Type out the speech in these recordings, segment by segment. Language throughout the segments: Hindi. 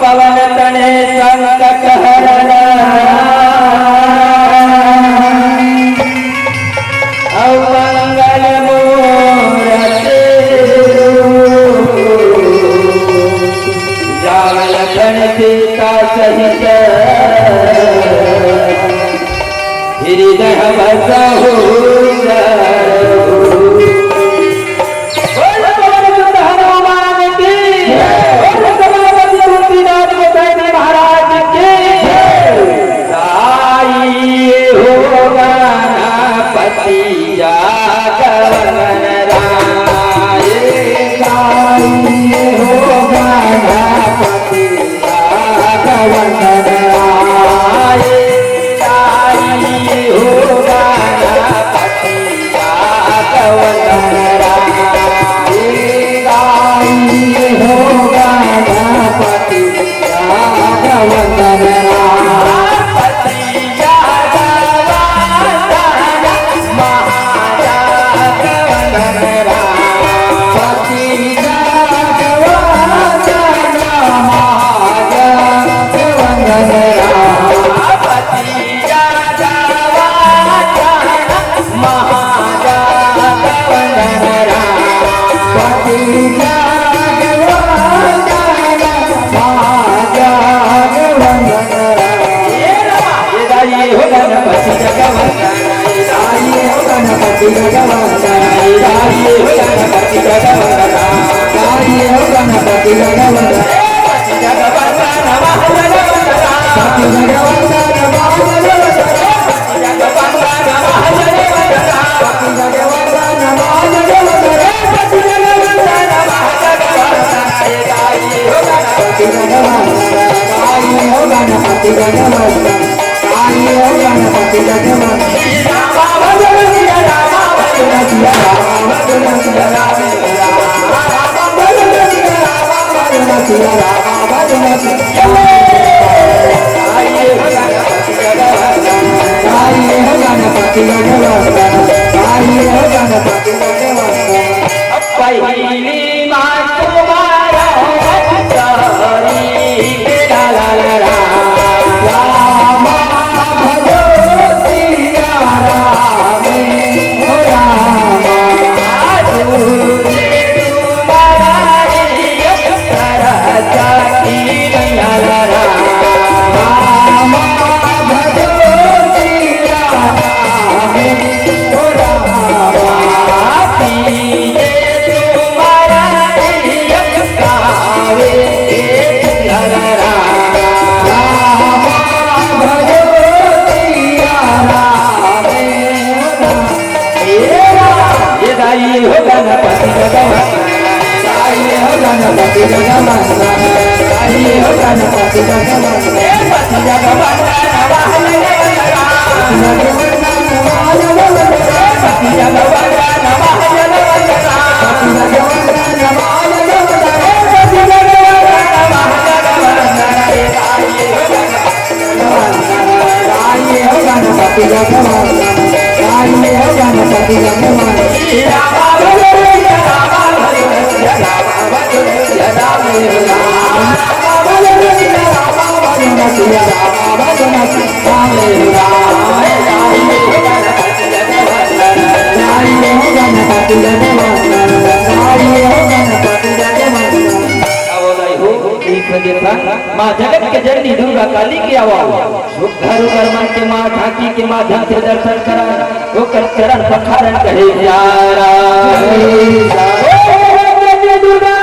पवन तने संकट हरना मंगल मूर्ति राम लखन सीता सहित हृदय बसहु जगवंदन आई हो गणपति जगवंदन रामा भजन सिया रामा भजन सिया रामा भजन सिया रामा भजन सिया रामा भजन सिया रामा भजन सिया आई हो गणपति जगवंदन आई हो गणपति जगवंदन आई हो गणपति जगवंदन पहिली माँ तुम्हारा बच्चारी ला ला ला ला रामा भजो सिया रामे हो रामा रामा भजो सिया रामे हो गणपति जगवंदन आई हो गणपति माँ जगत के जननी दुर्गा काली की आवाज घर घर मन के माँ ढाकी के माध्यम से दर्शन करा होकर चरण पखारन कहे प्यारा दुर्गा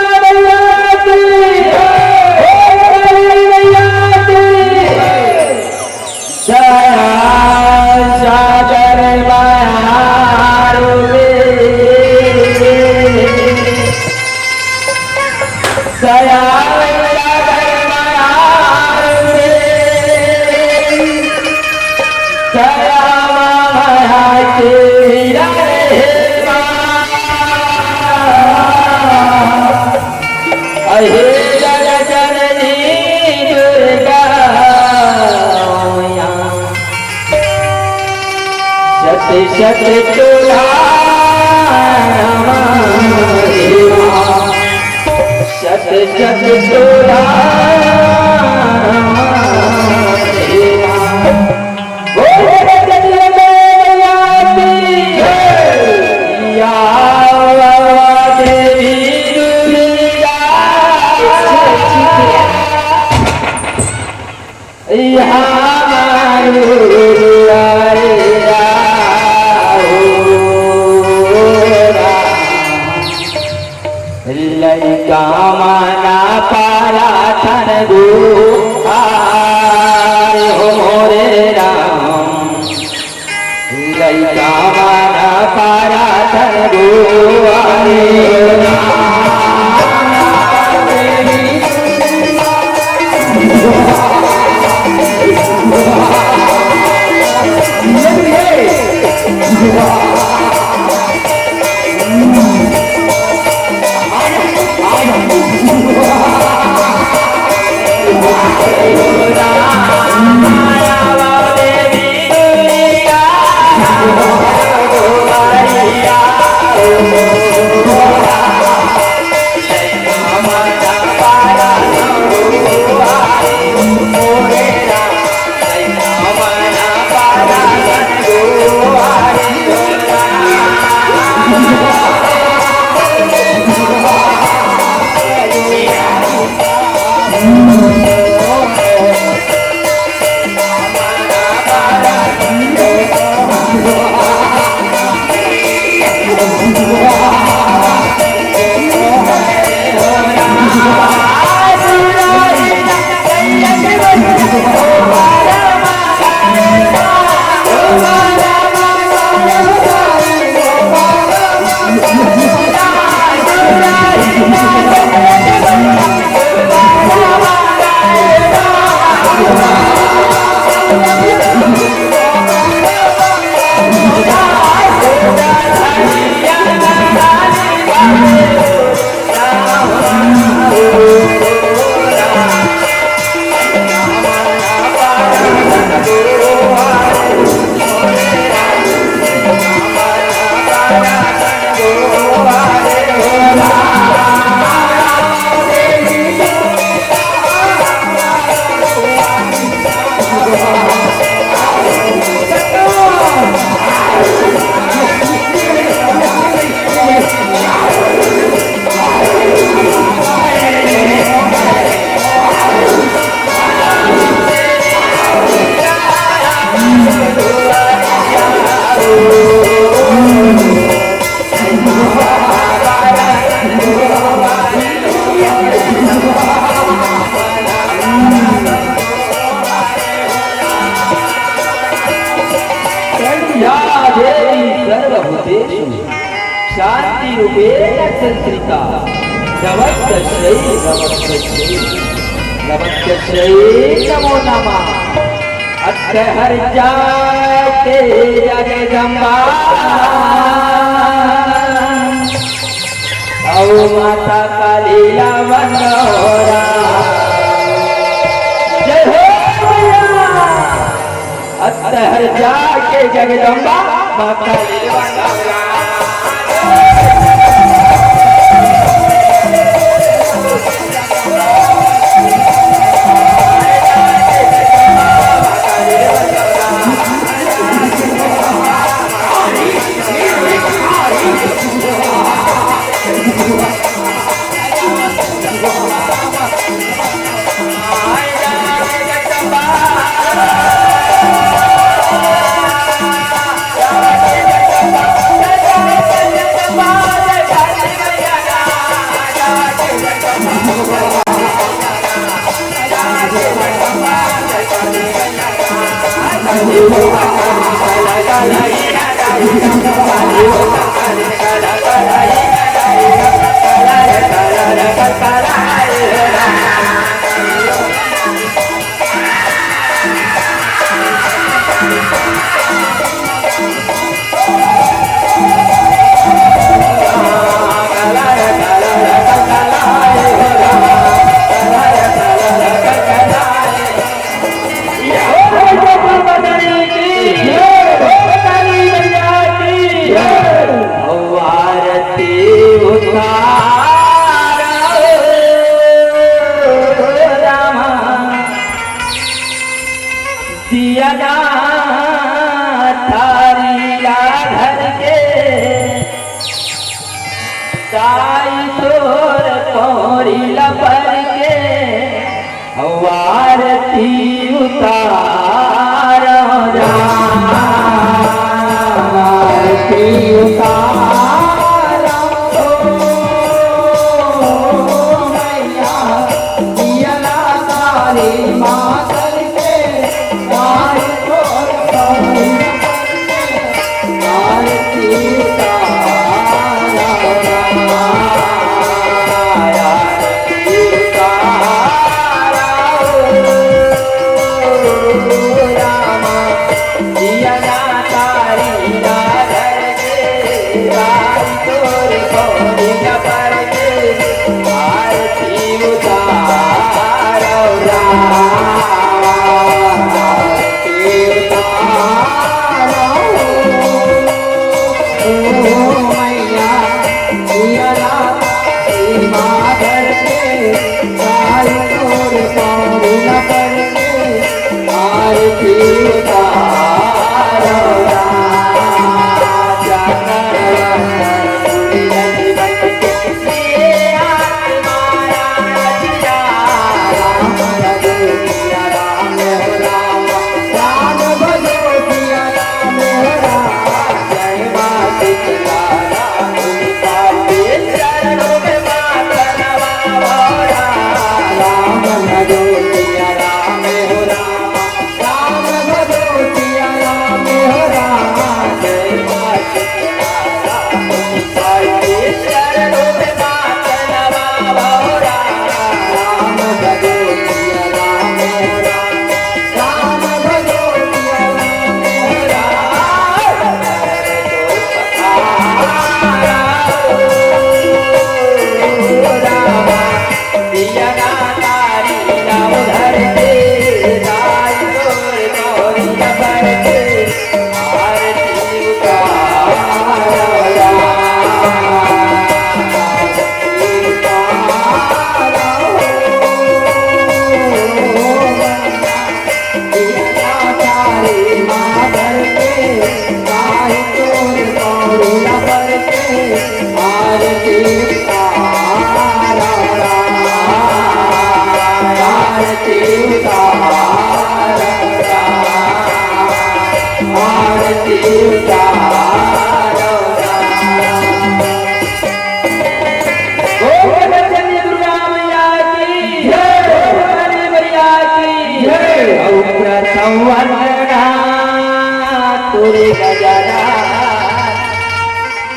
शत तुला शत शत तुला कामना पारा थन दो हो मोरे राम लई कामना पारा थन दो शांति रूपेण संस्कृता नमस्ते नमो नमः अत्र हर जाते जगदम्बा औ माता काली वनोरा जय हो मैया अत्र हर जाके जगदम्बा माता काली वनोरा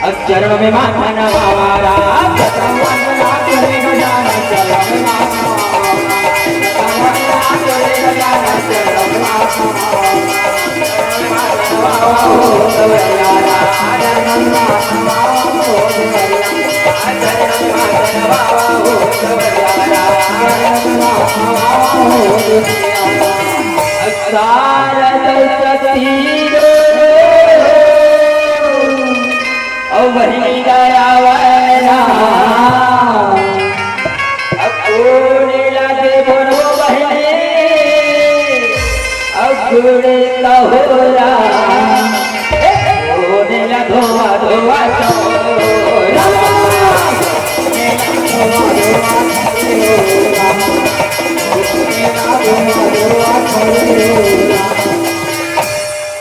अब चरण में माथा नवारा वही गया वैरा अब कोने लगे बोलो बहने अब गुड़े का हो रहा कोने लगोवा धोवा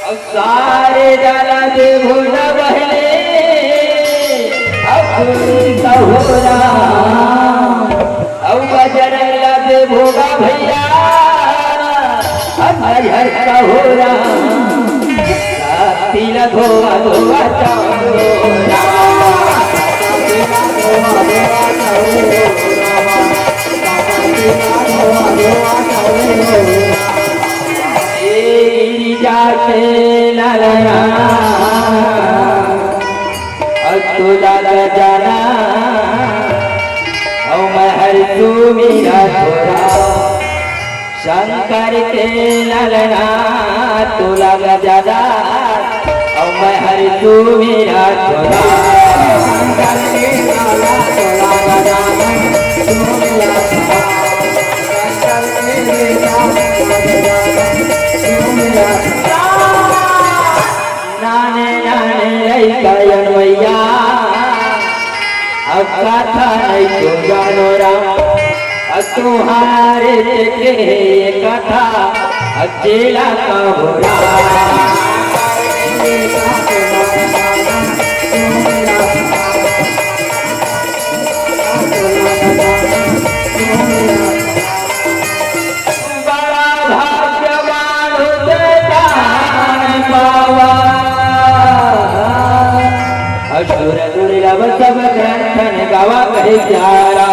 अब सारे डाला दे भोला बहने होरा अब बजर लगे भोगा भैया अब हर हर का होरा तिला धोआ धोआ जाके ललना तुला जाना औ महर तू मेरा थोड़ा शंकर के ललना तुला जाना औ महर तू मेरा थोड़ा नाने नाने लैकयन मैया अब कथा नहीं तो जानो राम तुम्हारे के कथा अकेला का बोला बड़ा भाग्यवान होता बाबा असुर दुर्लभ सब ग्रंथन गवा कहे प्यारा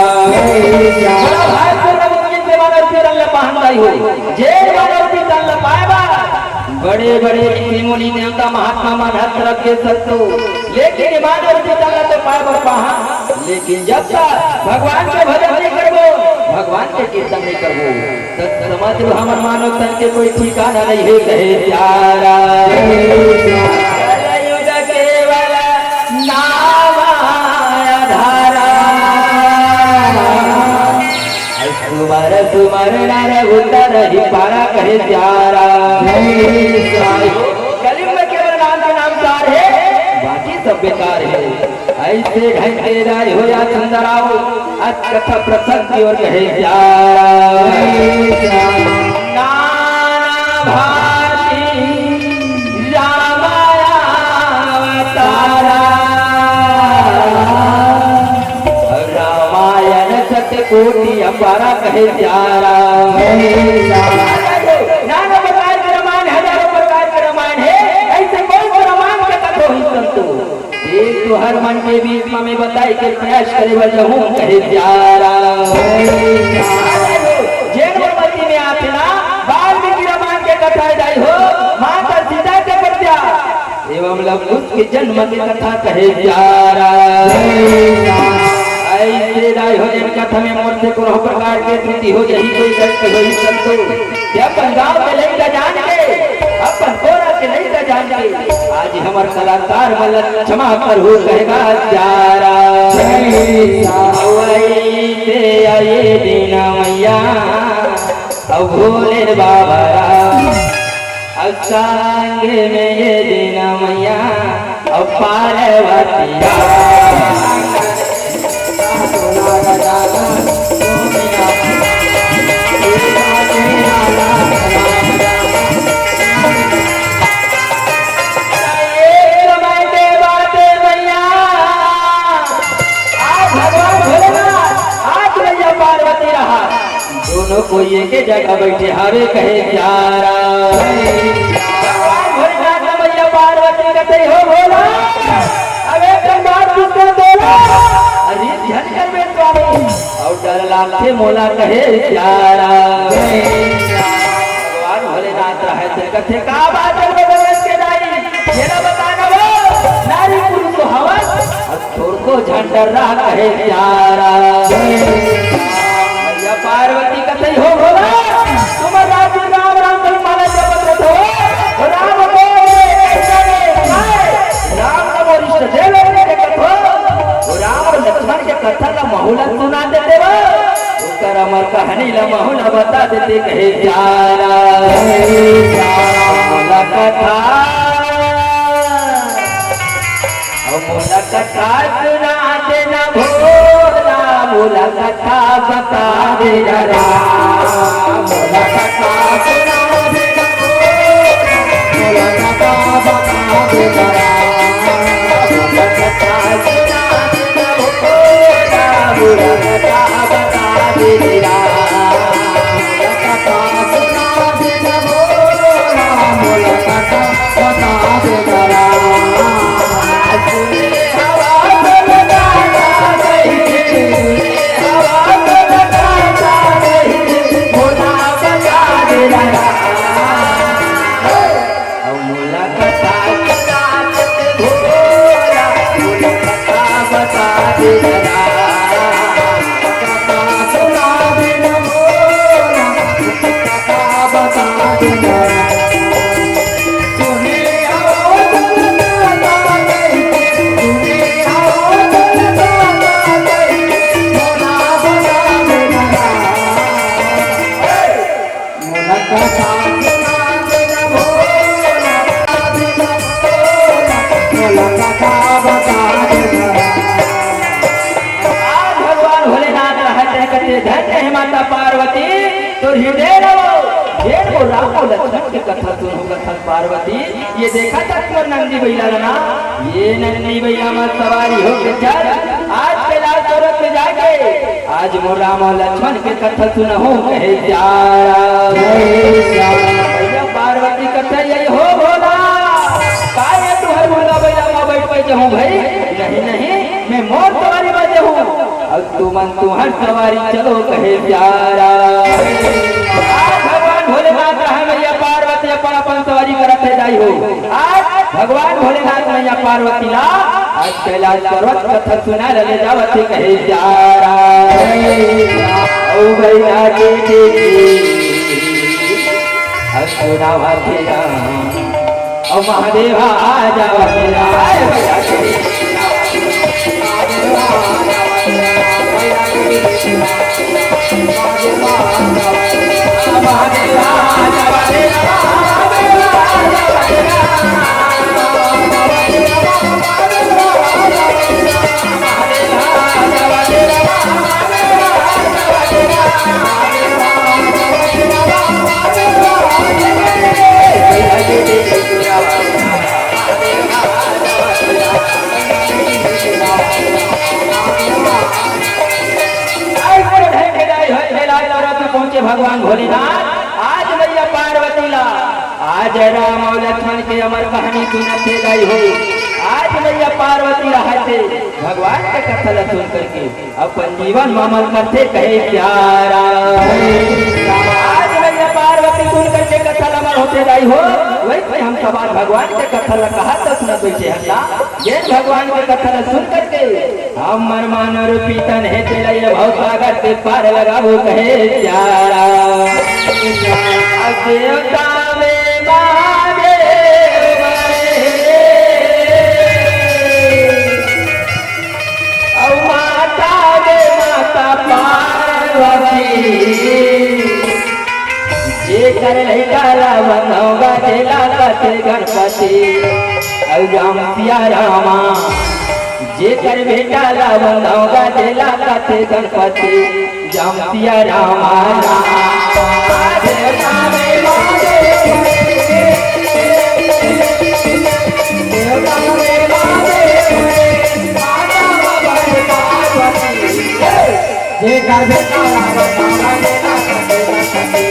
बड़े बड़े ऋषि मुनि देवता महात्मा मानस रखे सत्तो लेकिन तो पाए पहा लेकिन जब तक भगवान के भजन नहीं करबो भगवान के कीर्तन नहीं करबो तो समझ लो हमार मानव तन के कोई ठिकाना नहीं है कहे प्यारा तुम्हारा तुम्हारे नारा उतर ही पारा कहे प्यारा कलयुग में केवल नाम का नाम सार है बाकी सब बेकार है ऐसे ढंगे राय हो या सुंदराओ आज कथा प्रसंग की ओर कहे प्यारा नाना भाती रामाया अवतारा कोटि अपारा कहे प्यारा नाना प्रकार के रामायण हजारों प्रकार के रामायण है ऐसे कोई रामायण के कथो ही संतो एक तो हर मन के बीच में बताई के प्रयास करे वजहूं कहे प्यारा जैनवती में आते ना वाल्मीकि रामायण के कथा जाई हो माता सीता के प्रत्या एवं लव उसके जन्म की कथा कहे प्यारा ऐसे राय हो जन कथा में मोर्चे को प्रकार के त्रुटि हो यही कोई गलती हो संतो क्या अपन गांव के नहीं का जान के अपन कोरा के नहीं का जान के आज हमार कलाकार मल्ल क्षमा कर हो कहेगा प्यारा ऐसे आए दिन मैया अब भोले बाबा अब संग में ये दिन मैया अब पार्वती दोनों को एक जगह बैठे हावे कहे प्यारा भगवान भोलेनाथ मैया पार्वती कहते हो भोला अब एक लाथे मोला कहे प्यारा। भगवान भोलेनाथ रहे थे कथे का बात है बगस के दाई ये ना बताना वो नारी पुरुष को हवस और छोर को झंडरा कहे प्यारा। मैया पार्वती कथे हो भोला तुम राम राम राम तुम माला जपत हो राम को राम का वरिष्ठ देव के कथो राम और लक्ष्मण के कथा का माहौल सुना देते वो उत्तर अमर कहानी ला माहौल बता देते कहे प्यारा। मोला कथा मोला कथा सुना देना भोला मोला कथा बता दे जरा मोला कथा सुना देना मोला कथा बता दे जरा मोला कथा सुना देना भोला मोला कथा बता दे जरा मोला कथा सुना देना भोला मोला कथा बता दे जरा। माता पार्वती तो हृदय को राम और लक्ष्मण की कथा सुनो कथा पार्वती ये देखा था तुम नंदी बैला ना ये नंदी बैला में सवारी हो के चल आज कैलाश पर्वत पे जाके आज मोर राम और लक्ष्मण की कथा सुनो कहे प्यारा। पार्वती कथा यही हो भोला काहे तू हर मुर्गा बैला में बैठ पे जाऊं भाई नहीं नहीं मैं मोर सवारी में जाऊं अब तू मन तू हर सवारी चलो कहे प्यारा। भगवान भोलेनाथ रहे मैया पार्वती अपन अपन सवारी करते जाई हो आज भगवान भोलेनाथ मैया पार्वती ला आज कैलाश पर्वत कथा सुना ले जावत कहे प्यारा। ओ भैया के सुना भैया ओ महादेवा जावा मेरा भगवान भोलेनाथ आज मैया पार्वती ला आज राम और लक्ष्मण के अमर कहानी सुनते गई हो आज मैया पार्वती रहते भगवान का कथा सुन करके अपन जीवन अमर करते कहे प्यारा। आज मैया पार्वती सुन करके कथा अमर होते गई हो वही हम सवाल भगवान के कथा कहा तो सुन बैठे हम ये भगवान के कथा सुन करके हम मन मान रूपी तन है चले बहुत सागर से पार लगाओ कहे प्यारा। देवता में महादेव और माता में माता पार्वती जे कर डाला बनोगा देला कथे गणपति और राम सिया रामा जे कर बेटा बनोगा देला कथे गणपति राम सिया रामा। देवता में महादेव देवता में महादेव माता पार्वती जे कर बेटा बनोगा देला कथे गणपति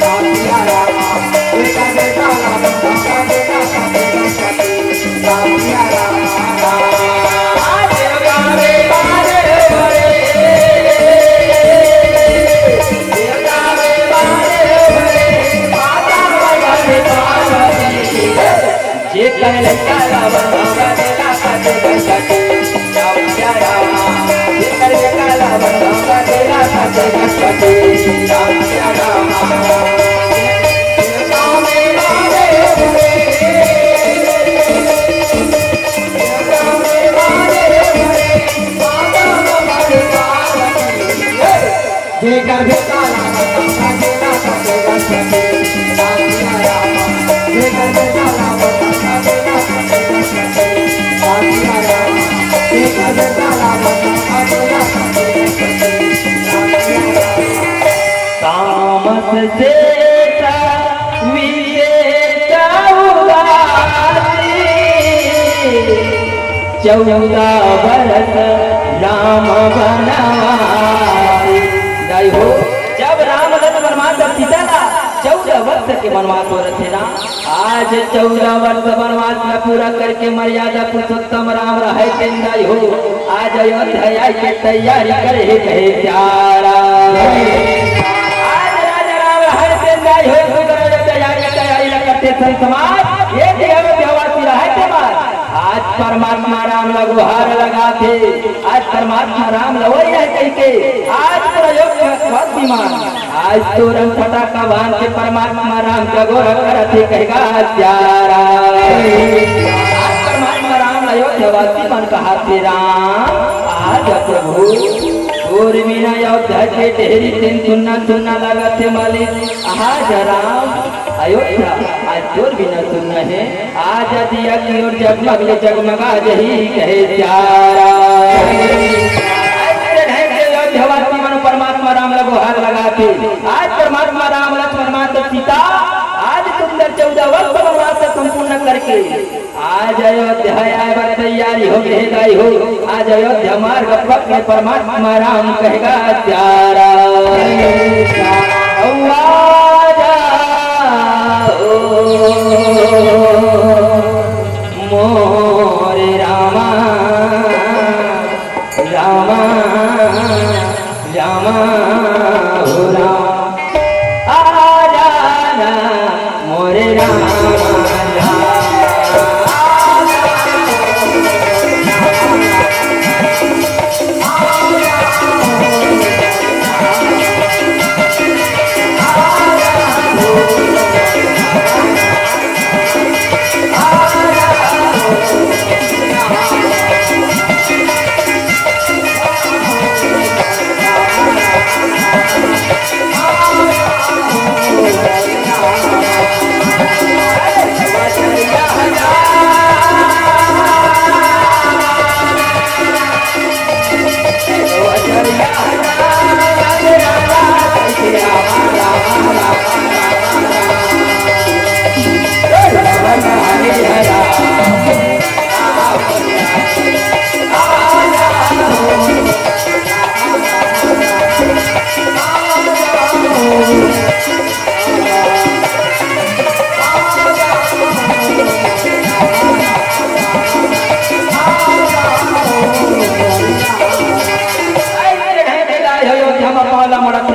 राम सिया रामा जे कर बेटा बनोगा देला कथे गणपति राम सिया रामा। ये कहले काला बनवा देला काटे गणपति जाओ सिया राम ये कहले काला बनवा देला काटे गणपति जाओ सिया राम जेकर भी काला बनवा देला काटे गणपति जाओ सिया राम जेकर भी काला बनवा देला काटे गणपति जाओ सिया राम जेकर भी काला बनवा देला काटे गणपति जाओ सिया राम तामस से विदे चौदासी 14 बरस राम बनवासी जय हो जब राम लक्ष्मण वनवास सीता 14 वर्ष के वनवास हो रहे थे ना आज 14 वर्ष वनवास में पूरा करके मर्यादा पुरुषोत्तम राम रहे जय हो आज अयोध्या की तैयारी करे कहे प्यारा आज राजा राम रहे जय हो तैयारी करते सन समाज ये अयोध्यावासी रहे समाज आज परमात्मा राम गुहार लगाते आज परमात्मा राम लवैया कह के आज प्रयोग स्वाभिमान आज तो रंग फटाका बांध के परमात्मा राम जगोर करते कहेगा प्यारा आज परमात्मा राम अयोध्यावासी मन कहा राम आज प्रभु और बिना अयोध्या के ढेरी दिन सुनना सुनना लगा थे मालिक आज राम अयोध्या आज जोर बिना सुनना है आज दिया की ओर जगमग जगमगा जही कहे प्यारा अयोध्यावासी मन परमात्मा राम लगो हार लगाते आज परमात्मा राम लक्ष्मण माता सीता आज सुंदर 14 वर्ष वनवास संपूर्ण करके आज अयोध्या आए तैयारी हो गई हो आज अयोध्या मार्ग पथ में परमात्मा राम कहेगा प्यारा मोरे रामा रामा रामा हो राम आजा मोरे रामा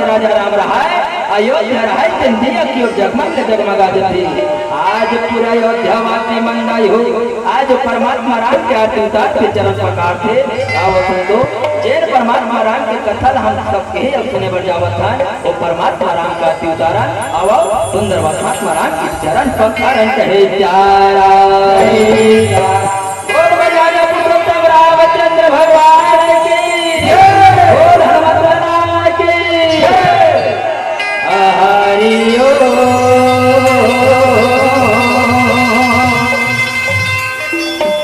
राजा राम रहा अयोध्या रहा की ओर जगमग जगमगा देते आज पूरा अयोध्यावासी मंदाई हो आज परमात्मा राम के आरती उतार के चरण प्रकार थे तो जैन परमात्मा राम के कथा हम सबके ही सुने बढ़ जावत था वो परमात्मा राम का आरती उतारा अब सुंदर परमात्मा राम के चरण प्रकार कहे प्यारा पुरुषोत्तम रामचंद्र भगवान की बोल हनुमत की हरि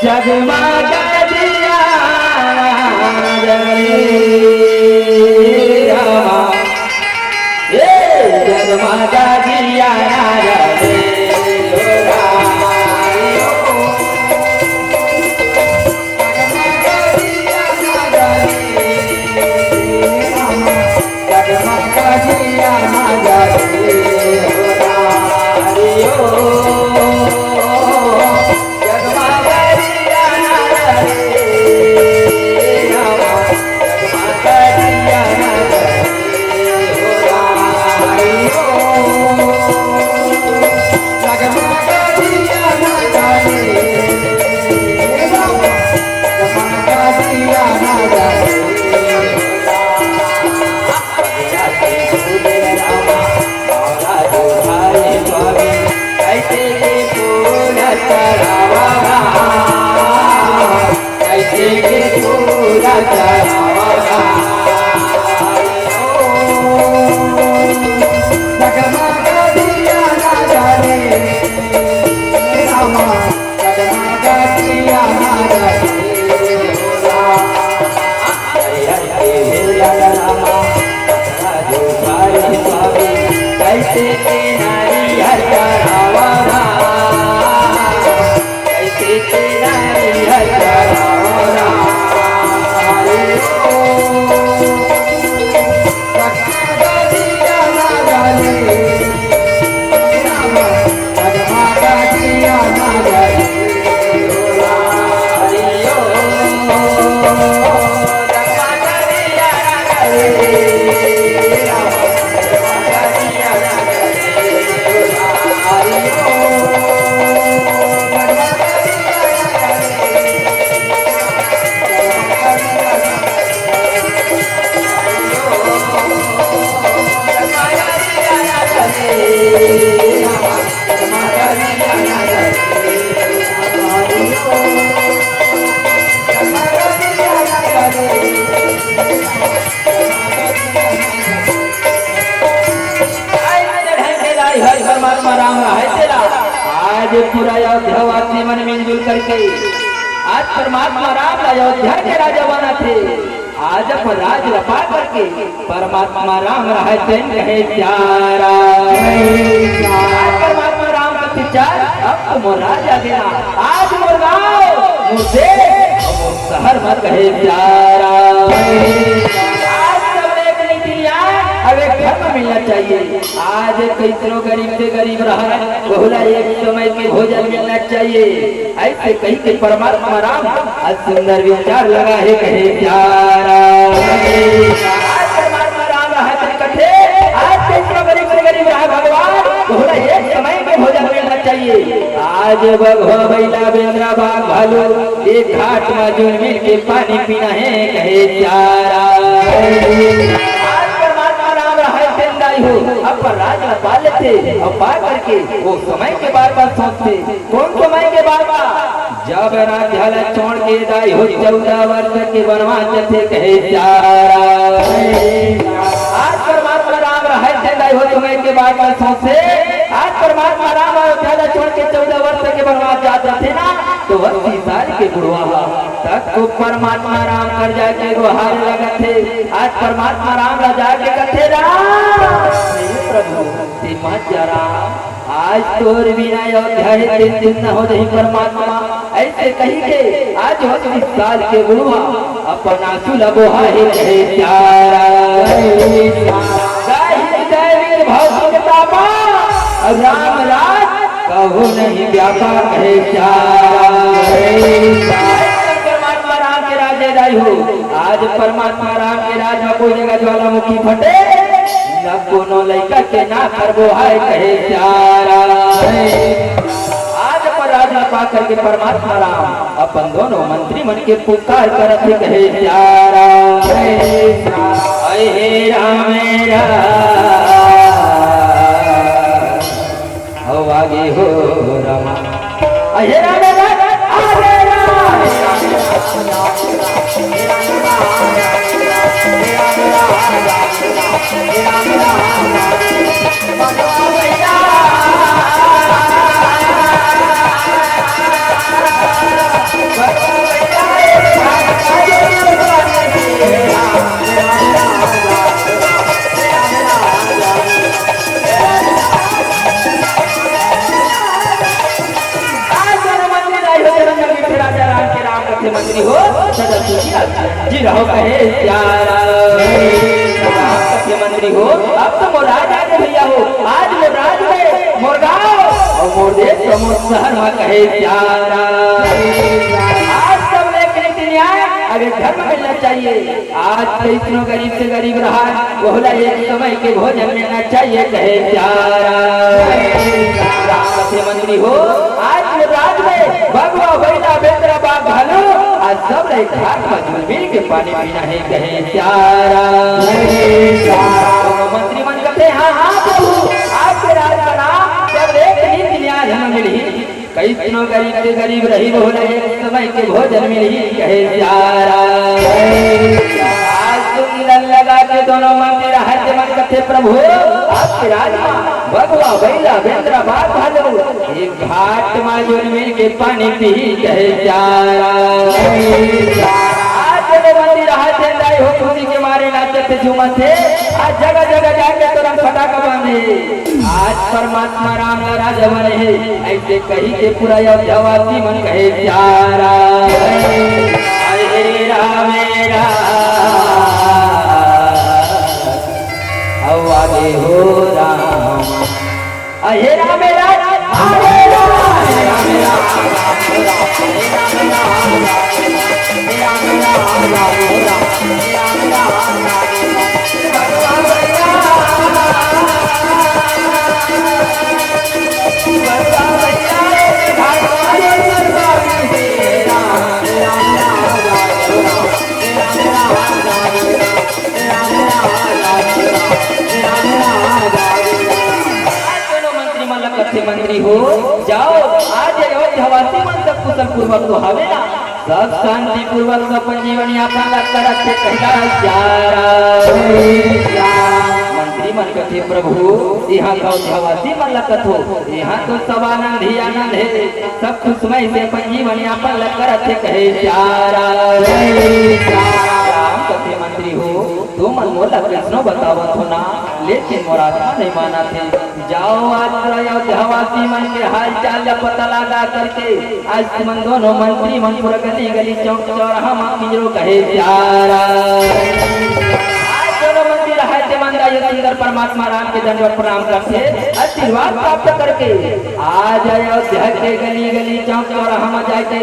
जगमगा दिया जगमगा दिया पूरा अयोध्यावासी मन मिलजुल करके आज परमात्मा राम अयोध्या के राजा बना थे। आज अपन राज रपा करके परमात्मा राम रहते कहे प्यारा। परमात्मा राम का विचार अब तो मोर राजा गया। आज मोर गाँव मोर देश मोर शहर में कहे प्यारा। अब एक घर में मिलना चाहिए। आज कैसरो गरीब से गरीब रहा बहुला एक समय के भोजन मिलना चाहिए। ऐसे कहीं के परमात्मा राम आज सुंदर विचार लगा है कहे प्यारा। आज परमात्मा राम रहा कथे आज कैसरो गरीब से गरीब रहा भगवान बहुला एक समय के भोजन मिलना चाहिए। आज बघवा बैला बेंद्रा बाघ भालू एक घाट में जुल मिल के पानी पीना है कहे प्यारा। हो अब पर राज पाले थे और पा करके वो समय के बार बार सोचते। कौन समय के बार बार जब राजा छोड़ के दाई हो 14 वर्ष के वनवास थे कहे प्यारा। आज परमात्मा राम रहे दाई हो समय के बार बार सोचते। आज परमात्मा राम राजा छोड़ के 14 वर्ष के वनवास जाते थे ना तो 80 साल के बुढ़वा तक को परमात्मा राम कर जाके गुहार लगा थे। आज परमात्मा राम राजा के कथे राम प्रभु राम आज तोर बिना अयोध्या 3 दिन न हो रही परमात्मा ऐसे कही के आज 20 साल के बुढ़वा अपन आंसू लगोहा है कहे प्यारा। राम राज कहो नहीं व्यापार कहे प्यारा। परमात्मा राम के राजे दाई हो आज परमात्मा राम के राज में कोई जगह ज्वालामुखी फटे न कोनो लड़का के ना करबो है कहे प्यारा। आज पर राजा पा करके परमात्मा राम अपन दोनों मंत्री मन के पुकार करत कहे प्यारा। हे राम हो आगे हो राम हे राम मंत्री हो जी रहो कहे प्यारा। मंत्री हो अब तो मोर राज आगे भैया हो आज मोर राज में मोर गाँव और मोर देश मोर शहर में कहे प्यारा। आज सब नीति न्याय अगर घर में मिलना चाहिए। आज कैसनो गरीब से गरीब रहा बहुला एक समय के भोजन मिलना चाहिए कहे प्यारा। मंत्री हो आज मोर राज में भगवा बैला बेंद्रा बाघ भालू आज सब घाट में झुल मिल के पानी पीना है कहे प्यारा। मंत्री मन कहते हाँ हाँ प्रभु आपके राज का नाम सब एक नीति न्याय हमें मिली। कैसनो गरीब से गरीब रही बोले एक समय के भोजन मिली कहे प्यारा। आज सुंदर लगा के दोनों मंत्री रहते मन कहते प्रभु आपके राज भगवा बैला बेंद्रा बाघ भालू एक घाट में जुल मिल के पानी पी कहे प्यारा। आज मंदिर दाई हो खुशी के मारे नाचते झूमते आज जगह जगह जाके तुरंत फटाका बांधे। आज परमात्मा राम राजा बने है ऐसे कही के पूरा अयोध्यावासी मन कहे प्यारा। हरे राम आगे हो राम हे राम मंत्री हो जाओ आज अयोध्यावासी मन सब कुशल पूर्वक तो हवे ना सब शांति पूर्वक अपन जीवन यापन करते कहला प्यारा। मंत्री मन कथे प्रभु यहाँ का उद्यावासी मन लगत हो यहाँ तो सब आनंद ही आनंद है सब खुशमय से अपन जीवन यापन लग कर अच्छे कहे प्यारा राम कथे मंत्री हो तो मन मोला कृष्णो बतावत हो ना लेकिन मोरा आत्मा नहीं माना थे जाओ आज अयोध्यावासी मन के हाल चाल का पता लगा करके आज तुम दोनों मंत्री मन पूरा गली गली चौक चौराहा मां पिंजरो कहे प्यारा सुंदर परमात्मा राम के दंडवत प्रणाम करके आशीर्वाद प्राप्त करके आज अयोध्या के गली गली चौक चौराहा में जाके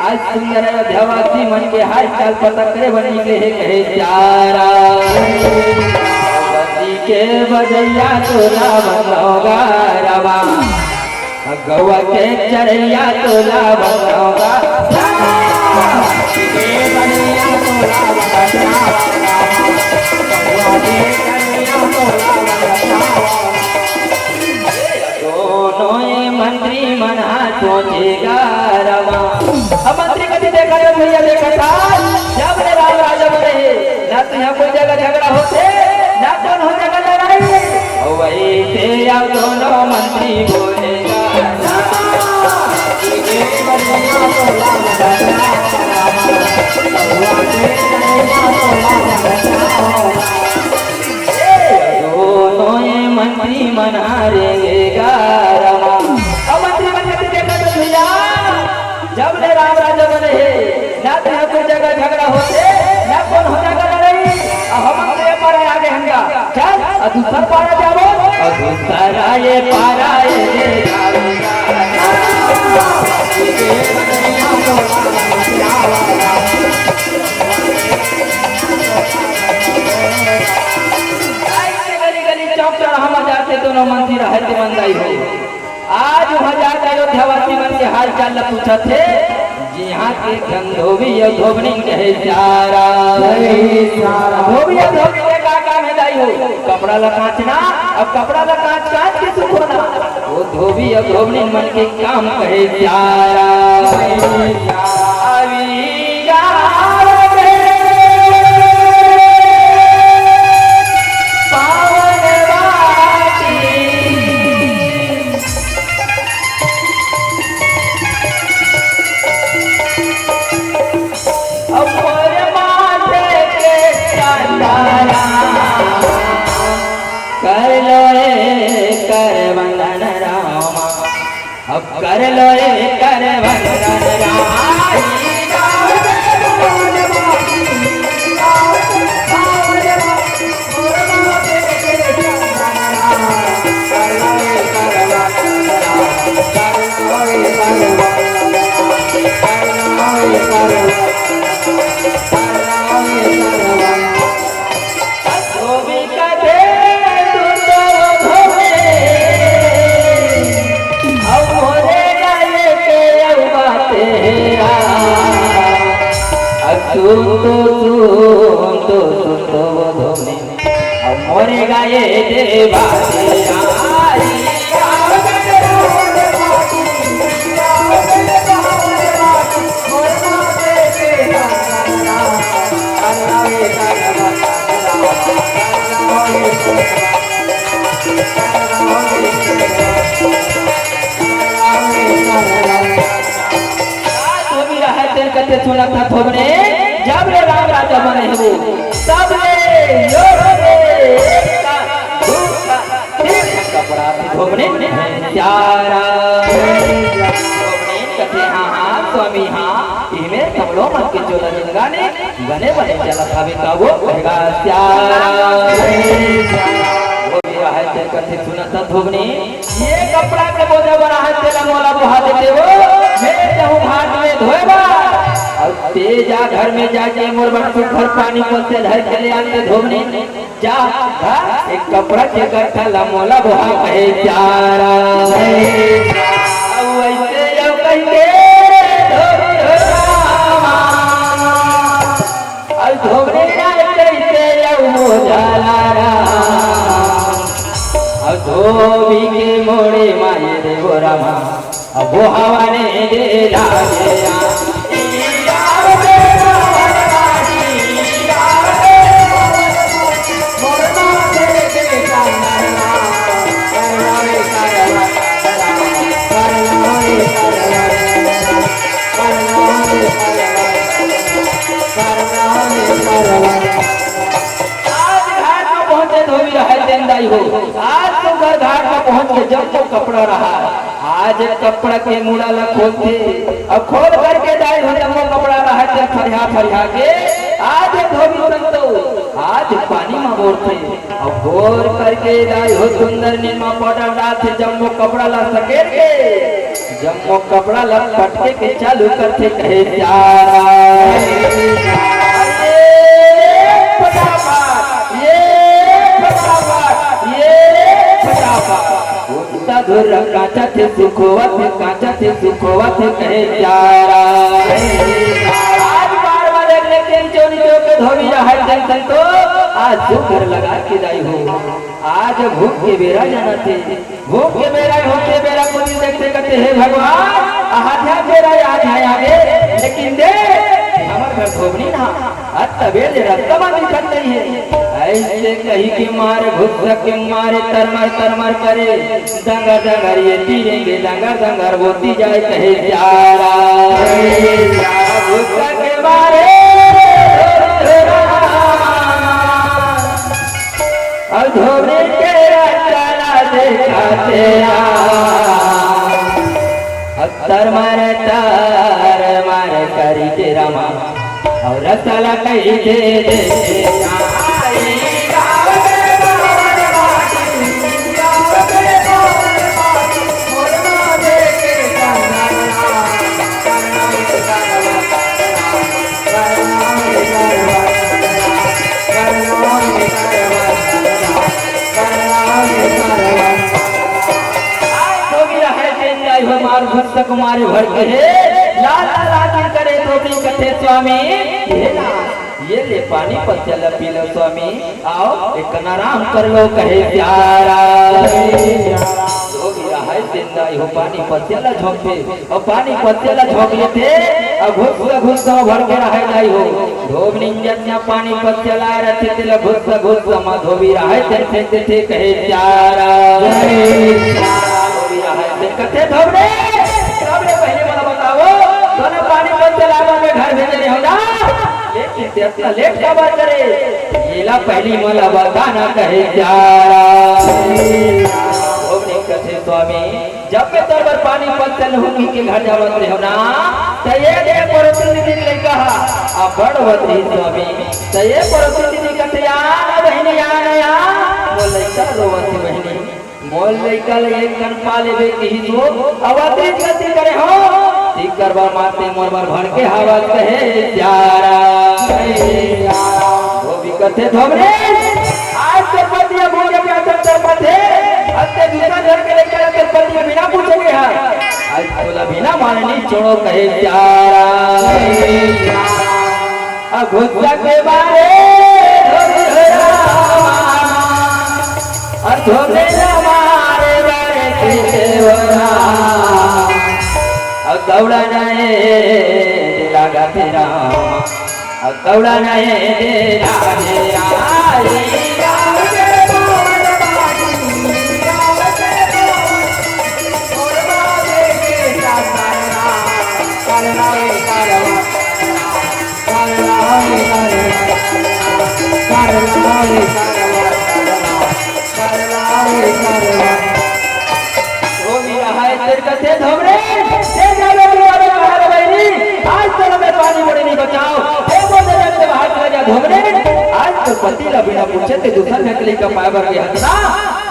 आज सुंदर अयोध्यावासी मन के हाल चाल पता करे बनी के कहे प्यारा भगवती के बजैया तोला बनोगा रवा गौवा के चरैया तोला बनोगा दोनों मंत्री मन सोचेगा रवा अब मंत्री कभी देखा भैया देखा था जब राम राजा बने ना तो यहाँ कोई जगह झगड़ा होते ना तो हो जगह लड़ाई वैसे अब दोनों मंत्री बोलेगा मंत्री मनारेगा रमा अब मंत्री मन के देखा तो भैया जब ले राम राजा बने ना तो यहाँ कोई जगह झगड़ा होते ना कौन हो जगह लड़ाई हम अपने पारा आगे हंगा चल दूसरा पारा जाओ दूसरा ये पारा हम जाते दोनों मंत्री रहते मंदाई हो आज वहाँ जाकर अयोध्यावासी मन के हाल चाल पूछा थे यहाँ के धोबी धोबनी कहे प्यारा धोबी धोबनी के का काम है दाई हो कपड़ा लकाचना अब कपड़ा लकाच काच के सुख होना वो धोबी धोबनी मन के काम कहे प्यारा कर लो रे कर वंदन मोरे गाये देवा कथे सुना था थोबने जब रे राम राजा बने हो सब कपड़ा थोबने प्यारा कथे हाँ स्वामी हाँ इमे सब लोग मन के चोला गाने गने बने चला था भी का वो कहेगा प्यारा है कथे सुना था थोबने ये कपड़ा के बोझा बना है तेरा मोला बुहा देते हो मैं जाऊं घाट में धोएगा और तेजा घर में जाके मोरबन को घर पानी को से धर चले आते धोबने जा एक कपड़ा के गट्ठा लमोला बुहा कहे प्यारा वैसे जब कहे धोबने कैसे धोबी के मोड़े माये देवो रामा अब वो हवा ने दे लागे जाई हो। आज तो घर घाट में पहुंच के जब तो कपड़ा रहा, आज कपड़ा के मुड़ा ला खोलते, अब खोल करके जाए हो जब वो कपड़ा रहा तो फरिया फरिया के आज धोबी संतो आज पानी में बोरते, अब बोर करके जाए हो सुंदर नीमा पाउडर डालते, जब वो कपड़ा ला सकेर के जब वो कपड़ा ला पटके के चालू करते कहे धुर काचा थे काचा थे सुखोवत कहे प्यारा। आज बार बार लेकिन चोरी के धोबी रहा जंगल तो आज सुकर लगा के जाई हो। आज भूख के बेरा जाना थे, भूख के बेरा होते बेरा को देखते कहते हे भगवान आध्या बेरा आज है आगे, लेकिन दे हमार घर धोबनी ना आज तबेले रास्ता में दिखत नहीं है। ऐसे कही के मारे घुस के मारे तरमर करे दंगर दंगर ये तीरेंगे दंगर दंगर बोती जाए कहे प्यारा। घुस के मारे और धोबी के रास्ता दिखाते तर मारे करी तेरा माँ और रसला कही दे कुमारी भर के लाल लाल करे धोबी कथे स्वामी ये ले पानी पर चल पी लो स्वामी, आओ एक आराम कर लो कहे प्यारा। धोबी रहा जिंदा हो पानी पर चला झोंके और पानी पर चला झोंक लेते और घुस भर के रह जाई हो। धोबी जन्या पानी पर चला रहे थे घुस मा धोबी रहा फेंकते थे कहे प्यारा। धोबी रहा कथे धोबरे पहले मला बताओ दोनों पानी पर चलावा में घर भेजे होगा, लेकिन तेरा लेट का बात करे येला पहली मला बताना कहे प्यारा। धोबी कथे स्वामी जब मैं तोर पानी पर चल हुई के घर जावत रहे हो ना तो ये दे परसुदी ने कहा आ बड़वती स्वामी तो ये परसुदी कथे यार बहनी या बोले चलो वती बहनी मोल लेकल एक कन पाले बे की जो अवतरित गति करे हो ठीक करवा मारते मोरबर भर के हवा कहे प्यारा। धोबी कथे धोबरे आज से पतिया भोगे पे अंतर पथे अते दूसरा घर के लेकर के पतिया बिना पूछे गया आज बोला बिना माननी छोड़ो कहे प्यारा। अघुस्सा के बारे धोबरे दौड़ा जाए लगा तेरा दौड़ा जाए कथे धोबरे आज चलो मैं पानी बड़े नहीं बचाओ धोबरे आज तो पति ला बिना पूछे ते दूसरा नकली का पावर के हद ना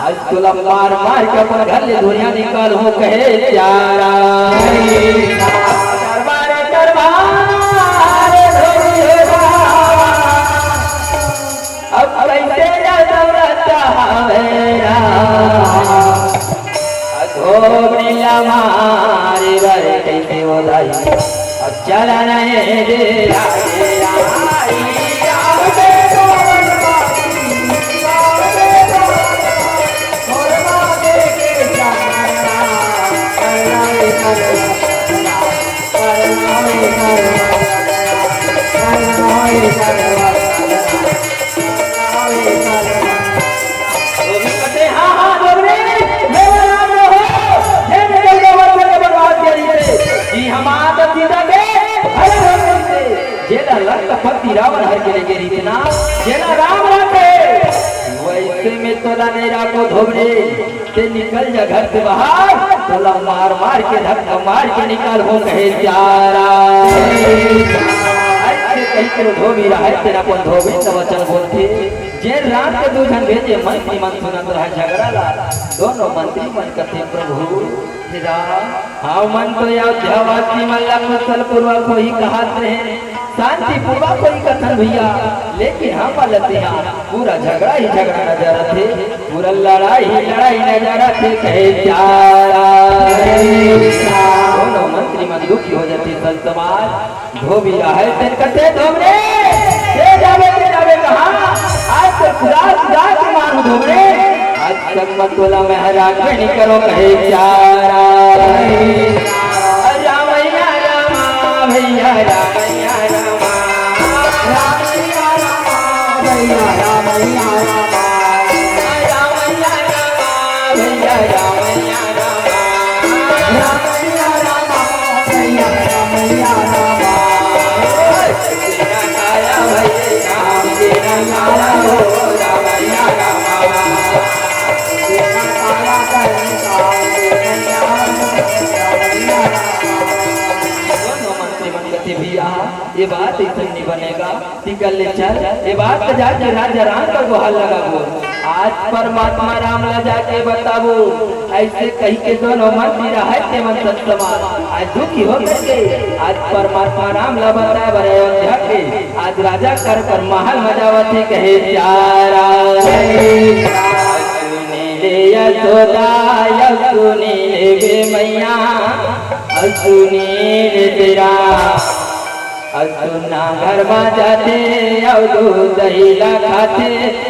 आज तोला मार मार के अपन घर ले दुनिया निकाल हो कहे प्यारा। दरबारे दरबारे अब कैसे दौड़ता मेरा धोबरी हमारे बारे कैसे बोलाई अब चला नहीं दे रावण हर के लेके रीतना जेना राम राते वैसे में तोला नहीं राखो धोबरे ते निकल जा घर से बाहर, तोला मार मार के धक्का मार के निकाल हो कहे प्यारा। ऐसे कही के धोबी रहा तेरा अपन धोबी का वचन बोलते जे रात के दो जन भेजे मंत्री मन सुनत रहा झगड़ा ला, दोनों मंत्री मन कहते प्रभु तेरा हाँ मन तो अयोध्यावासी मल्ला कुशल पूर्वक को ही कहत रहे, शांति पूर्वक कोई कथन भैया, लेकिन हम बोलते हैं पूरा झगड़ा ही झगड़ा नजर थे, पूरा लड़ाई ही लड़ाई नजर थे कहे प्यारा। दोनों मंत्री मन दुखी हो जाते सन समाज धोबी रहा तेन कहते धोबरे जावे कहाँ आज तो खुदा के मारू धोबरे, आज तक मत बोला मैं हरा के नहीं करो कहे प्यारा। रामैया रामा भैया रामैया रामा रामैया रामा भैया रामैया रामा रामैया रामा भैया रामैया रामा रामैया रामा भैया रामैया रामा तेरा काया भैया राम तेरा काया हो रामैया रामा तेरा काया करता भैया ये बात ऐसे नहीं बनेगा, निकल ले चल ये बात तो जाके राजा राम का गुहार लगा वो आज परमात्मा राम ला जाके बताबो, ऐसे कही के दोनों मंत्री रहते मन सत्समान आज दुखी हो करके आज परमात्मा राम ला बता बरे अयोध्या के आज राजा कर महल मजावती कहे प्यारा। सुनीले यशोदा सुनीले मैया सुनीले तेरा सुना घर में जाते और दूध दही खाते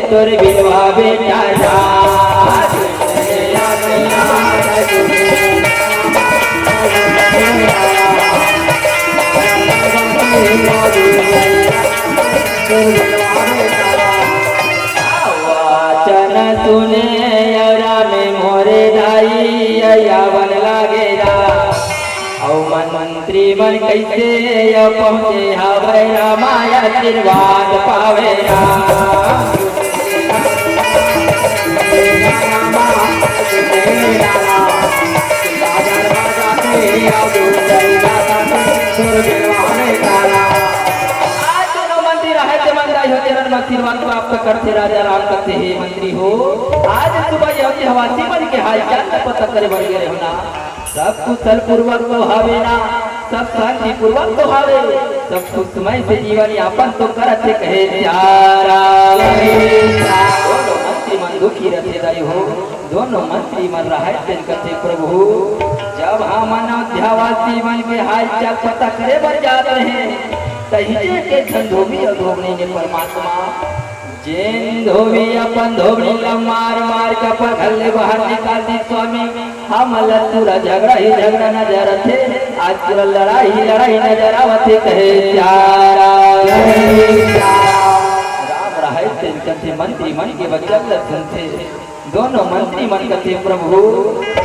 तोर बिलवा बेटा वाचन सुने में मोरे दाई यावन लागेरा मंत्री मन कैसे पहुँचे हवे रामाया आशीर्वाद पावे आशीर्वाद प्राप्त करते राजा राम करते हे मंत्री हो आज सुबह अयोध्यावासी मन के हाल चाल पता करे बढ़ गए होना, सब कुशल पूर्वक तो हावे ना, सब शांति पूर्वक तो हावे, सब सुखमय से जीवन यापन तो करते कहे प्यारा। दोनों मंत्री मन दुखी रहते रहे हो, दोनों मंत्री मन रहे तेन कहते प्रभु जब हम अयोध्यावासी मन के हाल चाल पता करे बढ़ जाते हैं तहिजे के धोबी और धोबनी ने परमात्मा जेन धोबी अपन धोबनी ला मार मार के अपन घर ले बाहर निकाल दी स्वामी, हम पूरा झगड़ा ही झगड़ा नजर थे आज पूरा लड़ाई ही लड़ाई नजर आवते कहे प्यारा। राम रहे तेन कहते मंत्री मन के वचन सुनते, दोनों मंत्री मन कहते प्रभु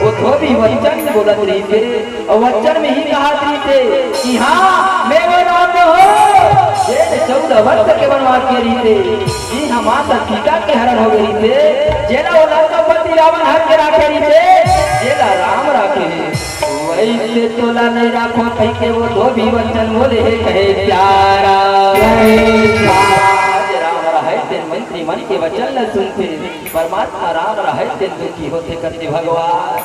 वो धोबी वचन बोलत रही थे और वचन में ही कहा थे कि हाँ मैं वनवास हो 14 वर्ष के वनवास के रही थे जी हम माता सीता के हरण हो गई थे जेला वो लंकापति रावण हर के राखे रही थे जेला राम राखे वैसे तोला नहीं राखो कहीं के वो धोबी वचन बोले कहे प्यारा। मंत्री मन के वचन न सुनते परमात्मा राम रहे दुखी होते करते भगवान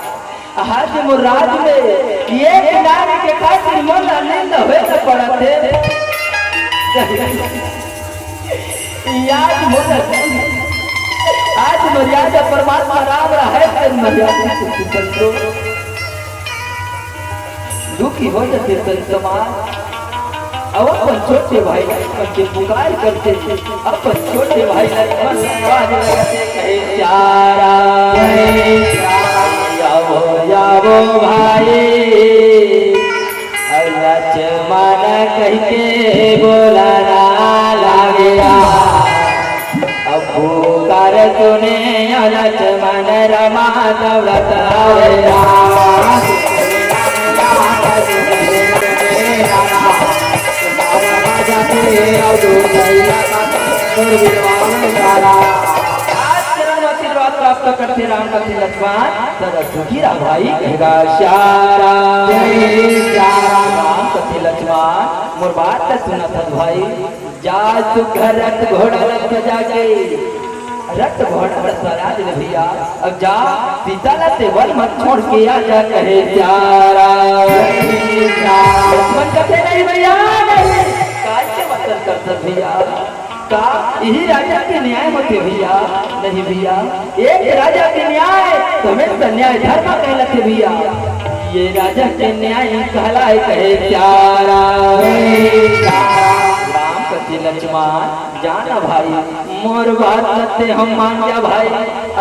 आज मुराद में एक नारी के खातिर मन आनंद होए तो पड़ते याद मोला आज मर्यादा परमात्मा राम रहे मर्यादा दुखी हो जाते संसमान अब अपन छोटे भाई के पुकार करते थे, अपन छोटे भाई कहे प्यारा जाओ जाओ भाई लक्ष्मण कह के बोला ना लागेगा अब पुकार सुने लक्ष्मण रमा दौलत तो करते राम करते लक्ष्मण सदा सुखी रहा भाई कहेगा श्यारा राम करते लक्ष्मण मोर बात तो सुना था भाई जा सुख रथ घोड़ा रथ जाके रथ घोड़ा रथ राज भैया अब जा सीता लते वन मत छोड़ के आ जा कहे श्यारा लक्ष्मण कहते नहीं भैया नहीं काय से मतलब करते भैया का यही राजा के न्याय होते भैया नहीं भैया एक राजा के न्याय हमेशा न्याय धर्म कहलाते भैया ये राजा के न्याय कहलाए कहे प्यारा राम कथी लक्ष्मण जाना भाई मोर बात करते हम मान जा भाई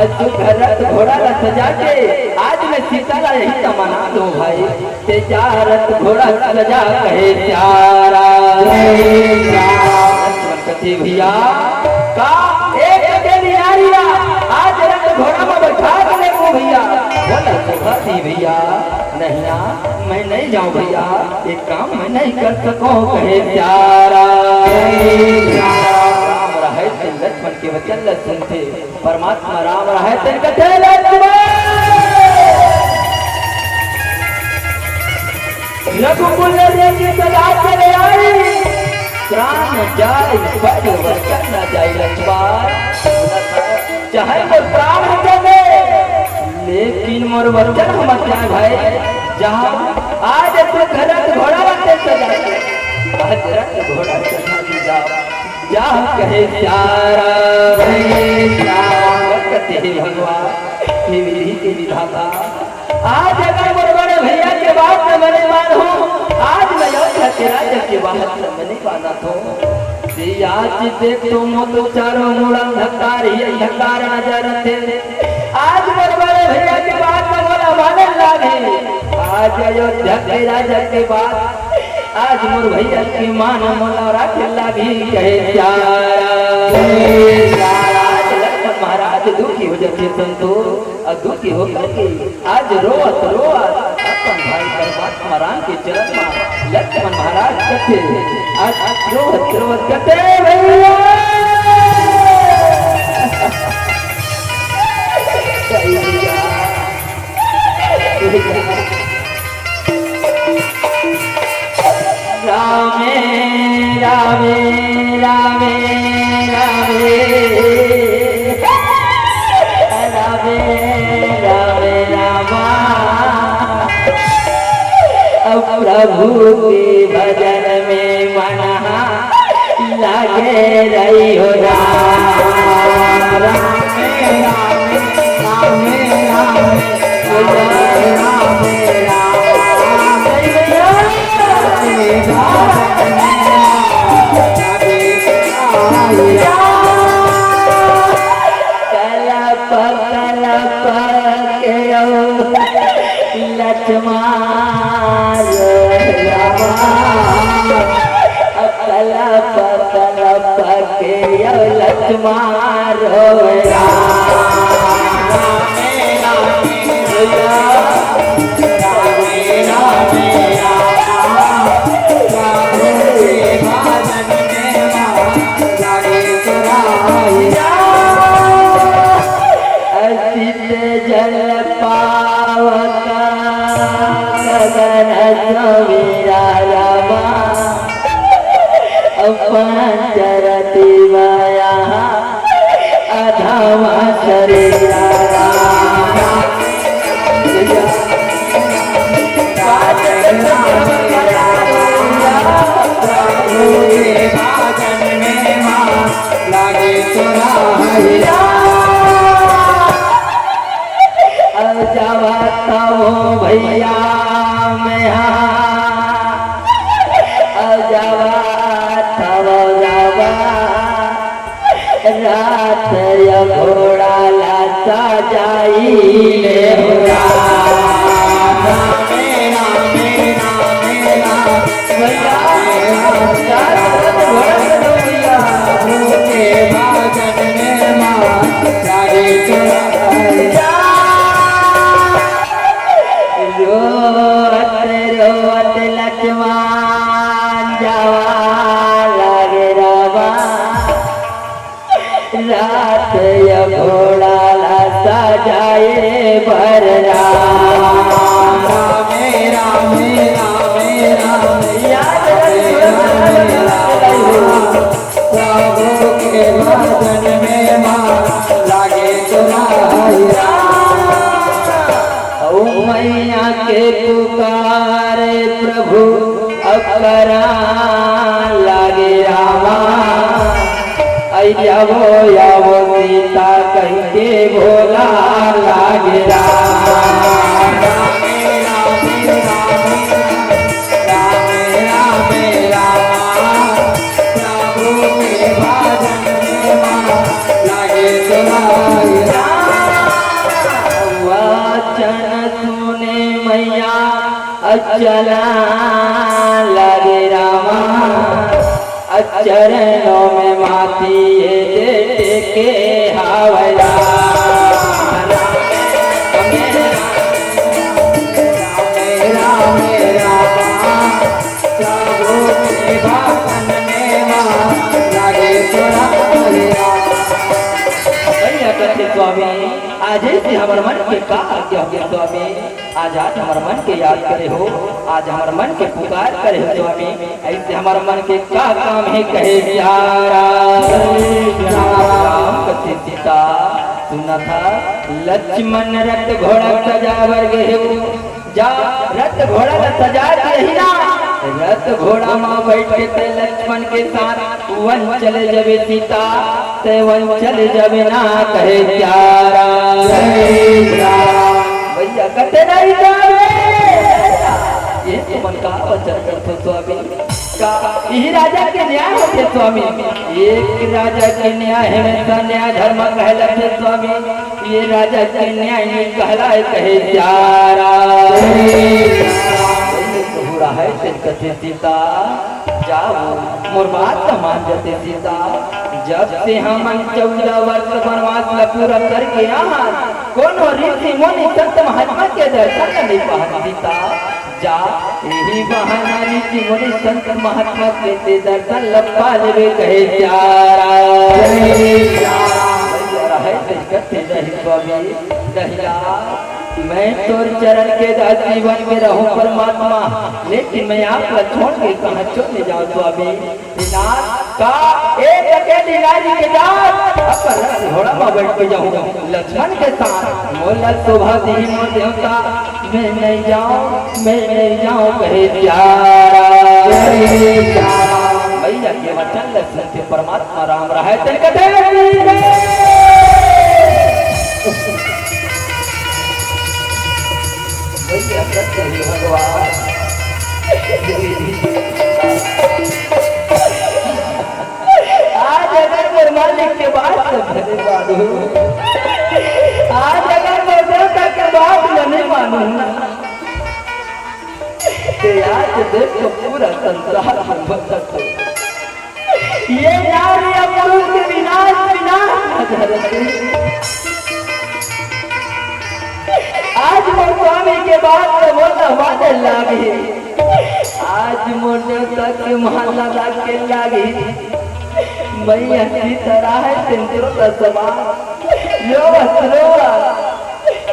अशुभ रथ घोड़ा रथ जाके आज मैं सीता ला यही तमना दो भाई तेजा रथ घोड़ा सजा कहे प्यारा कथी भैया का एक अकेली नारिया आज रथ घोड़ा में बैठा के को भैया बोला तो कथी भैया नहीं ना मैं नहीं जाऊं भैया एक काम मैं नहीं कर सकूं कहे प्यारा राम रहे थे लक्ष्मण के वचन ल सुनते परमात्मा राम रहे थे कथे लक्ष्मण रघुकुल की सदा चले आई प्राण जाए पर वचन न जाए लक्ष्मण चाहे वो प्राण चले लेकिन मोर वचन मत जाए भाई जहाँ आज तू रथ घोड़ा रखे सजा आज रथ घोड़ा सजा जा जहाँ कहे प्यारा कहते भगवान हे विधि के विधाता आज अगर मोर बड़े भैया के बात में मैंने मान हूँ आज मैं अयोध्या के राज्य के बाहर से मैंने पाना तो आज देख तुम तो चारों मुड़ अंधकार ही अंधकार नजर थे आज मोर बड़े भैया के बात में बोला माने लागे आज अयोध्या के राजा के बात आज मोर भैया की मान मोला राखे लागी कहे महाराज दुखी हो जाते संतो और दुखी हो करके आज रोवत रोवत अपन भाई परमात्मा राम के चरण में लक्ष्मण महाराज कहते आज रोवत रोवत कहते भैया रामे रामे रामे रामे रामे रामे रामा प्रभु के भजन में मना लगे रही हो रामे रामे रामे रामे भैया मैं रात घोड़ा लाता जाई रोत लक्ष्मण जावा लगे रवा रात घोड़ा लाता जाए बररा मेरा मेरा मेरा याद प्रभु के भजन में मन लागे तुम्हारा ओ मैया के पुकारे प्रभु अपरा लागे रामा यावो यावो सीता कह के भोला लागे रामा मैया अचला लगे रामा चरणों में माती के हावला मेरा मेरा प्रभु के भजन में लागे तोरा स्वामी आज से हमारे मन के का आज्ञा हो स्वामी आज हमारे मन के याद करे हो आज हमारे मन के पुकार करे हो स्वामी ऐसे हमारे मन के का काम है कहे प्यारा राम कथे सीता सुना था लक्ष्मण रथ घोड़ा सजावर गए जा रथ घोड़ा सजा के ना रथ घोड़ा माँ बैठ के लक्ष्मण के साथ वन चले जबे सीता ते वन चले जबे ना कहे प्यारा भैया कटे नहीं जावे ये तो मन का वचन करते स्वामी का यही राजा के न्याय होते स्वामी एक राजा के न्याय है न्याय धर्म कहलाते स्वामी ये राजा के न्याय नहीं कहला कहे प्यारा है कथे सीता जाओ मोर बात मान जाते सीता जब से हम 14 वर्ष वनवास ला पूरा करके आए कोनो ऋषि मुनि संत महात्मा के दर्शन नहीं पाए सीता जा यही बहाना ऋषि मुनि संत महात्मा के दर्शन लपा लेवे कहे प्यारा है कथे रही स्वामी दहिया मैं तोर चरण के दास जीवन में रहूं परमात्मा लेकिन मैं आपका छोड़ के कहां चले जाऊं स्वामी का एक अकेली राजी के दास अपन घोड़ा में बैठ के जाऊं लक्ष्मण के साथ मोला शोभा दी मोर देवता मैं नहीं जाऊं कहे प्यारा भैया के वचन लक्ष्मण के परमात्मा राम रहा है तेरे कथे भगवान आज अगर मेरे मालिक के बात आज अगर मैं देवता के बात नहीं मानू तो आज देख पूरा संसार बदल ये नारी पुरुष के विनाश आज मोर स्वामी के बाद बोलता बादल लागे आज मोर देवता के महल्ला लागे लागे मैया की तरह है सिंदूर का समान लो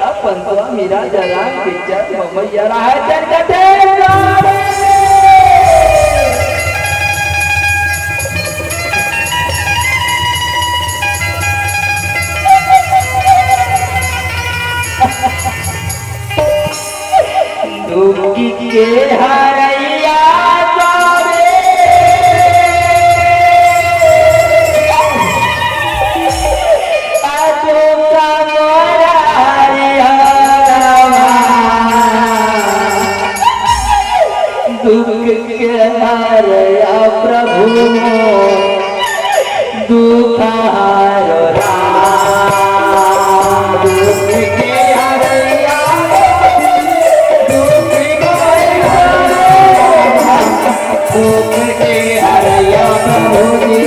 अपन स्वामी राजा राम के जन्म मैया रहा है दुखी के हरैया जावे आजो का मोरा हरिया दुख के हरैया प्रभु दुख हारो राम दुख के हरैया दुख के हरैया प्रभु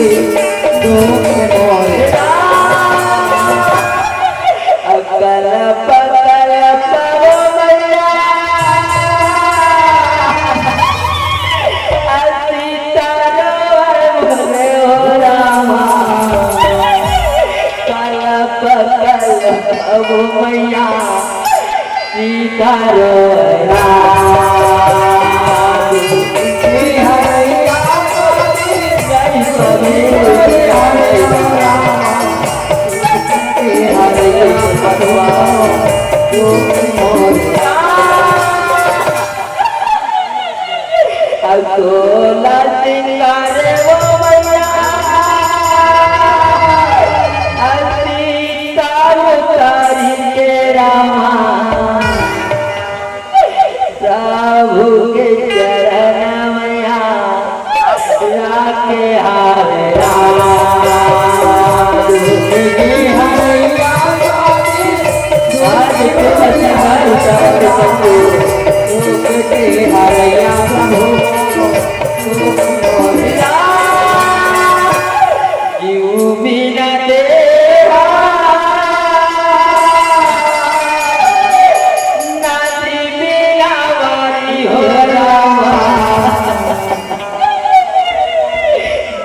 दुख मोरा अकल पकल परो मैया सीता मोरे हो रामा करो अकोला सिंगारे वो मैया सीता उतारी के रामा प्रभु के चरण मैया राखे हारे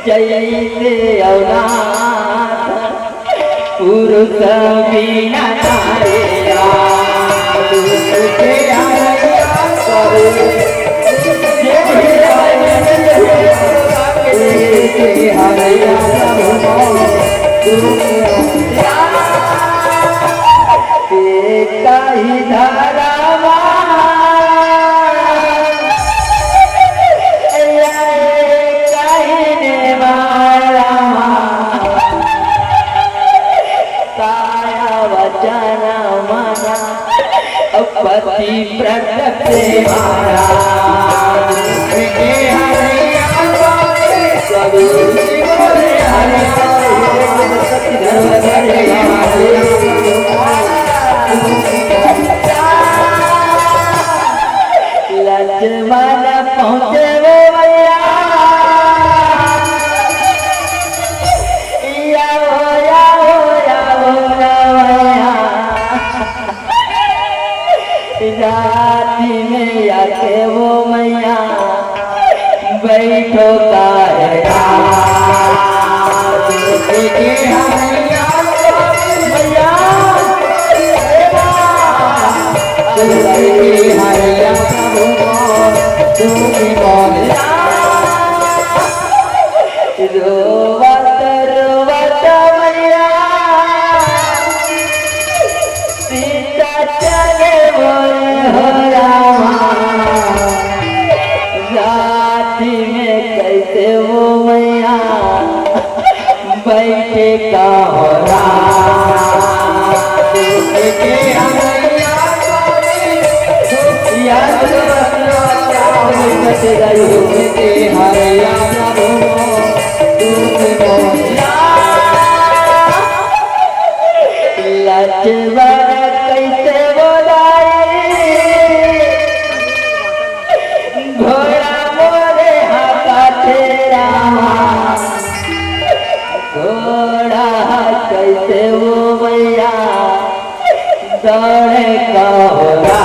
जयते अवनाथ पुरुष बिना नारे पति प्रकट लक्ष्मण पहुँचे वो भैया राती में आके वो मैया बैठो रोवत रोवत मैया सीता चले राती में कैसे वो मैया बैठे का हो लक्ष्मण कैसे बोलाए घोड़ा मोरे हाथा तेरा घोड़ा कैसे वो मैया दौड़े का होगा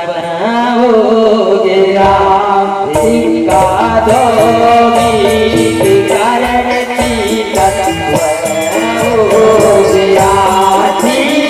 बनाओगे राम का धोबी के कारण सीता बनाओगे आधी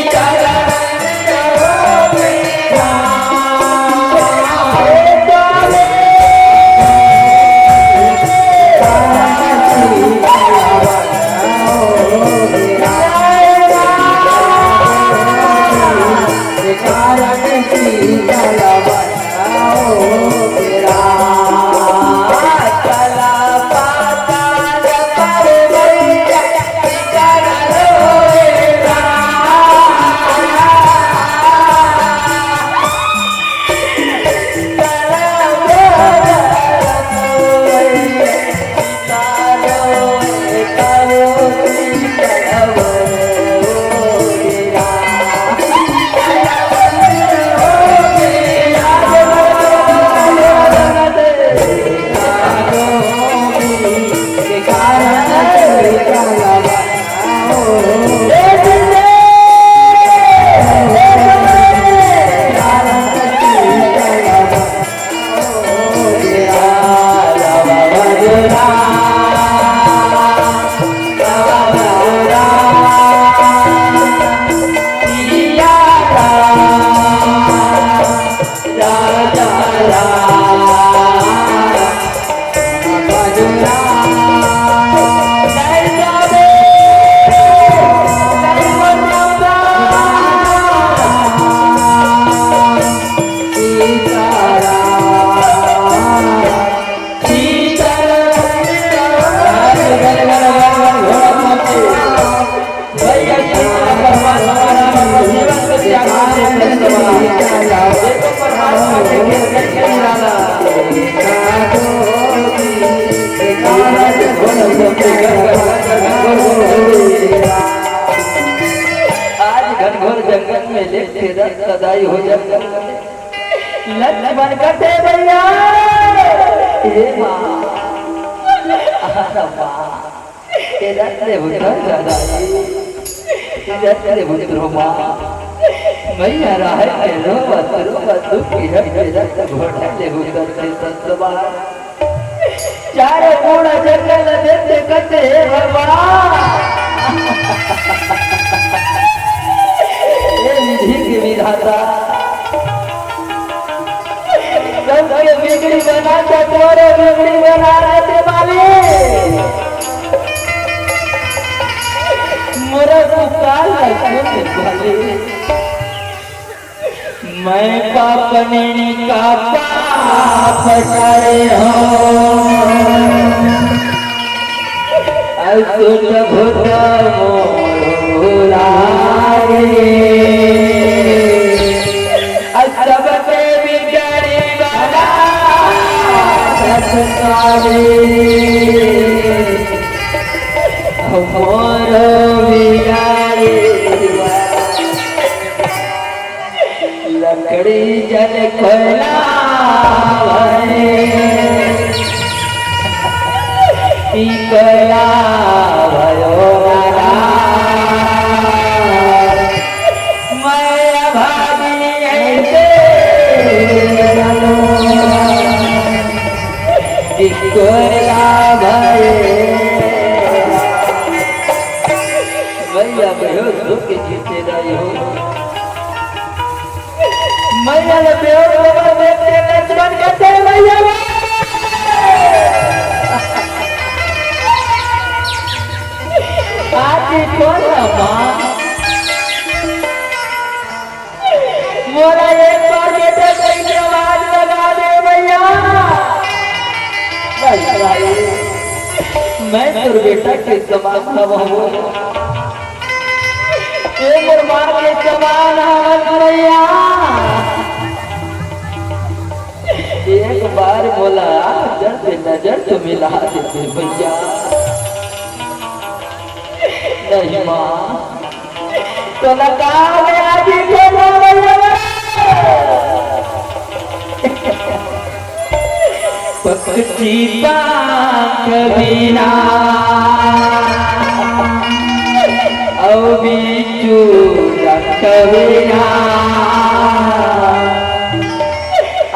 आज घनघोर जंगल में लेते रस सदाई हो जंगल लक्ष्मण कटे भैया हे माँ रत्ने पुत्र सदाई रत्ने पुत्र माँ मैया राहे रो दुखी रक्त घोटले उतरते संतवार चारों कोण जंगल देते कटे भगवान विधि की विधाता सबके बिगड़ी बना चकोरे बिगड़ी बना रहते वाले मोरा पुकार लगते वाले मैं पापनी का पाप करे असुत भूत मोरारे सब पे बिगड़ी बना सत्तारे मोर बिगाड़े लकड़ी जल खोला कला भयो मैं भागी ऐसे कोला भये मैया भयो दुख जीते रही हो मैया भयो लक्ष्मण कहते मैया मोरा एक बार बेटे कहीं आवाज लगा दे भैया मैं तुर बेटा के समान हूँ माँ के समान भैया एक बार बोला नजर से नजर तो मिला देते भैया नहीं माँ तो लगा गया जी पक्षी पाख बिना औ बिचू रख बिना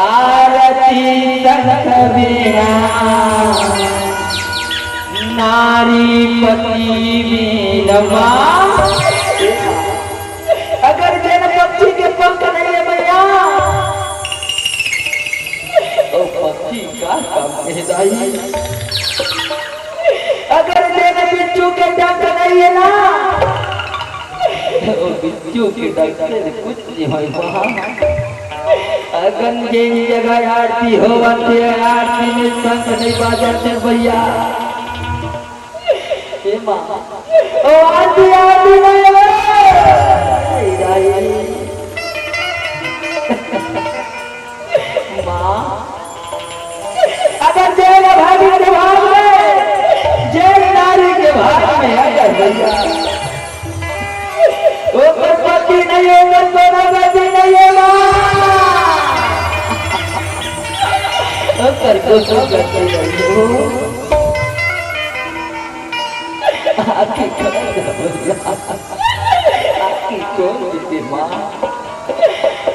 आरती रख बिना नारी पति मीनमा अगर जन पक्षी के पंख नहीं है भैया तो पक्षी का काम है अगर जन बिच्छू के डंक नहीं है ना तो बिच्छू के डंक से कुछ नहीं होगा अगर जिन जगह आरती हो आरती में शंख नहीं बाजते भैया ओ आरती आरती माँ अगर जैन भाभी के भाग में जैन नारी के भाग में अगर भैया वो पति नहीं होगा सोनापति नहीं होगा कर को सो करते रही हो आखी कौन देती माँ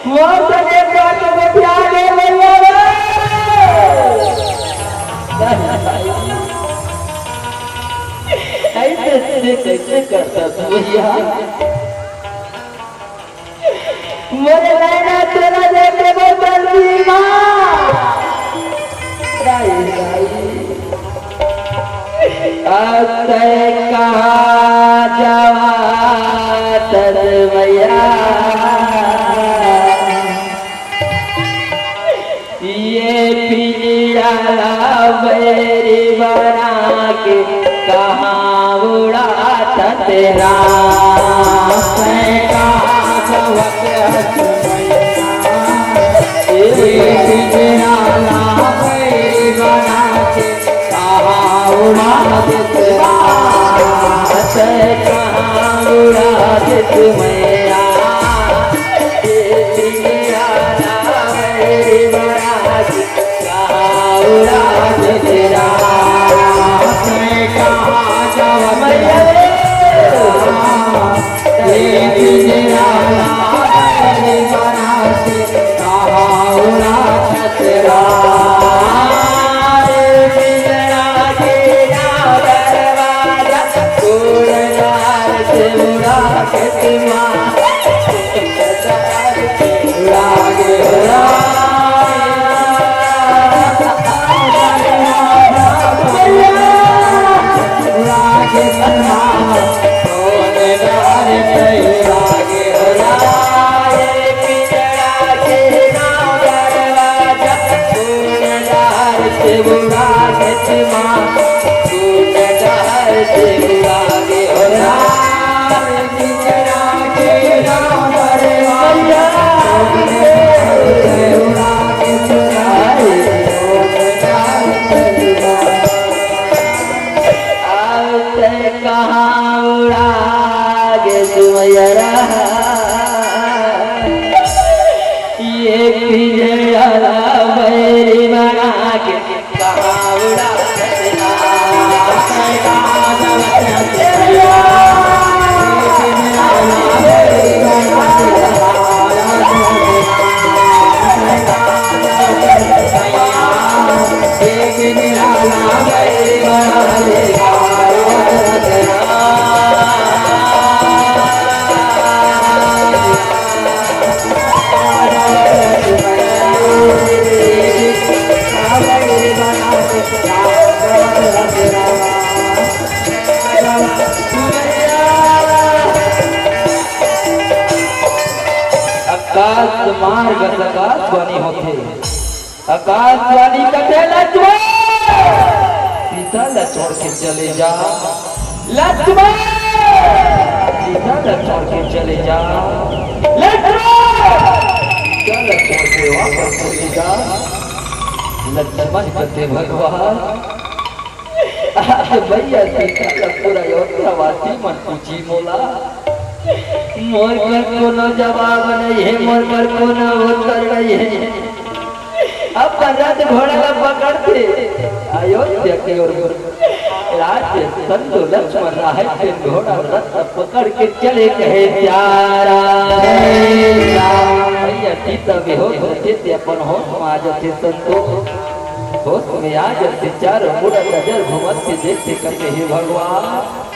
वो सने बात को प्यार है भैया ऐसे कैसे करता तू भैया मेरे नैना तेरा देखे वो बंदी माँ अतः कहा जावा तरवैया ये पिया मेरी बना के कहाँ उड़ा तेरा मार्ग आकाशवाणी होते आकाशवाणी कथे लक्ष्मण सीता ल छोड़ के चले जा लक्ष्मण सीता ल छोड़ के चले जा लक्ष्मण सीता ल छोड़ के वापस चले जा लक्ष्मण कथे भगवान आज भैया सीता ल पूरा अयोध्यावासी मन पूछी मोला मोर पर कोनो जवाब नहीं है मोर पर कोनो उत्तर नहीं है अब रथ घोड़ा का पकड़ते अयोध्या के ओर राज्य संतो लक्ष्मण राय के घोड़ा रथ पकड़ के चले कहे प्यारा भैया सीता बेहोश होते थे अपन होश में आ जाते संतो होश में आ जाते चारों मुड़ा नजर घुमते देखते कहते हे भगवान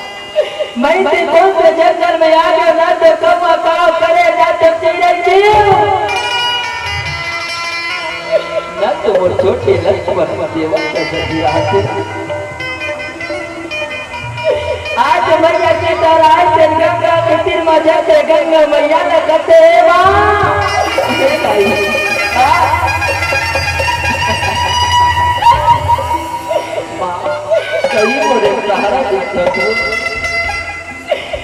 मैं ते कौन से जंगल में आ गया ना तो कब पाव करे जाते तेरे जीव ना तो वो छोटे लक्ष्मण देवा का जदियाते आज मैया के तराय से गंगा के तीर में जाते गंगा मैया ने कहते मां कहीं मोरे सहारा दिखता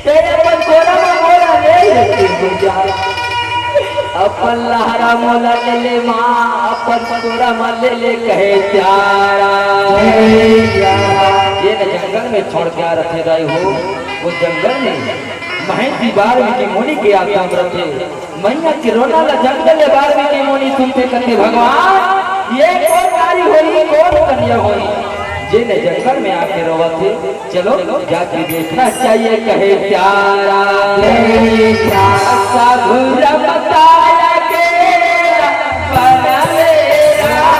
तेरे अपन कोना में मोला नहीं रखती गुजार अपन लहरा मोला ले ले माँ अपन कोरा में ले ले कहे प्यारा ये न जंगल में छोड़ के आ रखे रहे हो वो जंगल में महंती वाल्मीकि मुनि के आश्रम रखे मैया की रोना ला जंगल में वाल्मीकि मुनि सुनते करते भगवान ये कौन नारी होई कौन कन्या होई जिन जंगल में आके रोवा थे चलो जाके देखना चाहिए कहे प्यारा साधु बताया के बना मेरा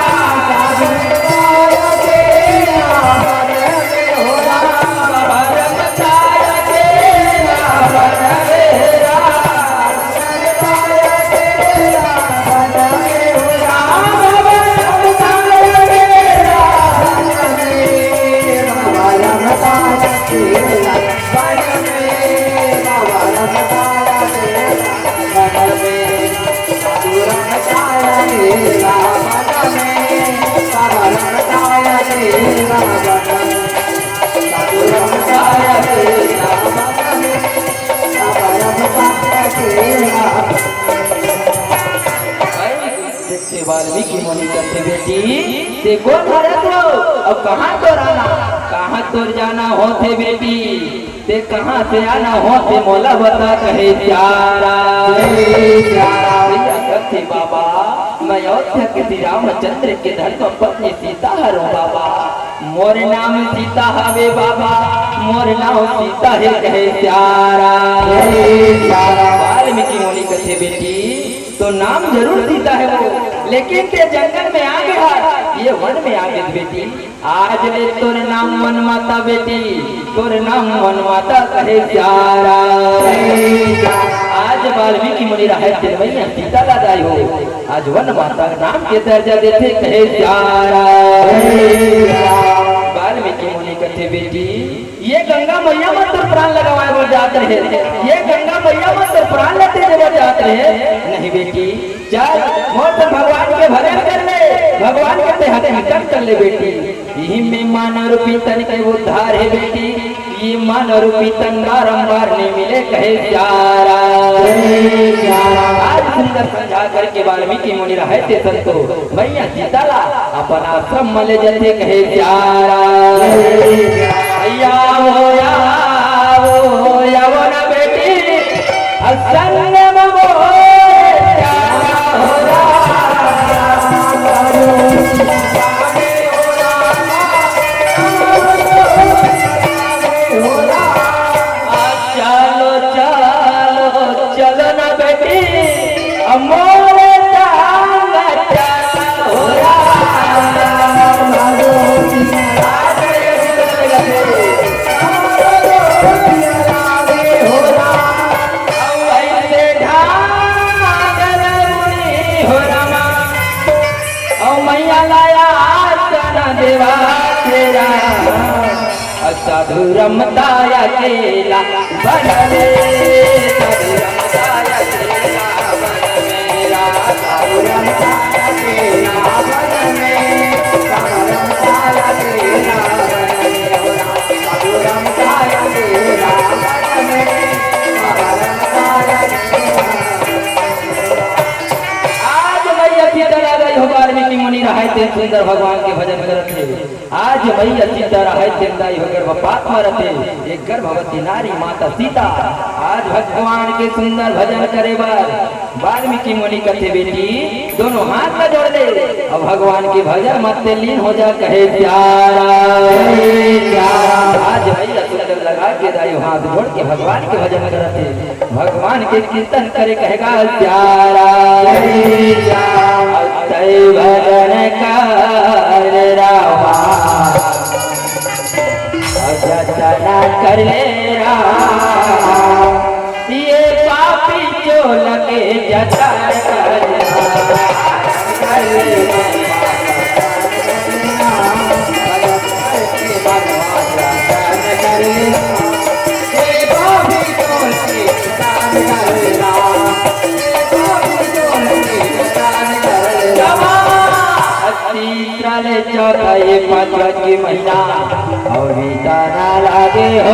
वाल्मीकि मुनि कहते बेटी देखो तो अब कहाँ तो रहना कहाँ तुर जाना होते बेटी ते कहाँ से आना होते मोला बता कहे प्यारा थे बाबा मैं अयोध्या के श्री रामचंद्र के धर्म पत्नी सीता हरो बाबा मोर नाम सीता हवे बाबा मोर नाम सीता है कहे प्यारा वाल्मीकि मुनि कहे बेटी तो नाम जरूर सीता है वो लेकिन ते जंगल में आ गया ये वन में आ गई बेटी आज ले तोर नाम मन माता बेटी तोर नाम मन माता कहे प्यारा आज वाल्मीकि मुनि रहे मैया सीता लादाई हो आज वन माता नाम के दर्जा देते कहे प्यारा वाल्मीकि मुनि कहते बेटी ये गंगा मैया मत तो प्राण लगावाए बोल जाते हैं ये गंगा मैया मत तो प्राण लेते बोल जाते हैं नहीं बेटी चल मोर तो भगवान के भजन कर ले भगवान के हाथ हिकम कर ले बेटी यही में मानव रूपी तन के उद्धार है बेटी ये मानव रूपी तन बारंबार नहीं मिले कहे प्यारा आज सुंदर समझा करके वाल्मीकि मुनि रहे थे संतो मैया सीता ला अपन आश्रम मले जते कहे प्यारा हो यावना बेटी असंग मो साधु रमताया केला बनले साधु रमताया केला मेरा साधु रमताया केला बनले साधु रमताया केला साधु रमताया केला बनले आज मैया सीता गई हो वाल्मीकि मुनि रहे थे सुंदर भगवान के भजन करते आज मैया सीता रहे थे गर्भपात मरते एक गर्भवती नारी माता सीता आज भगवान के सुंदर भजन करे बार वाल्मीकि मुनि कहते बेटी दोनों हाथ में जोड़ दे और भगवान के भजन मत लीन हो जा कहे प्यारा आज मैया सुंदर लगा के दाई हाथ जोड़ के भगवान के भजन करते भगवान के कीर्तन करे कहेगा प्यारा भजन कर रामा जतना कर ले ये पापी जो लगे जता कर चौथा ये पांचवा की महीना और दाना लागे हो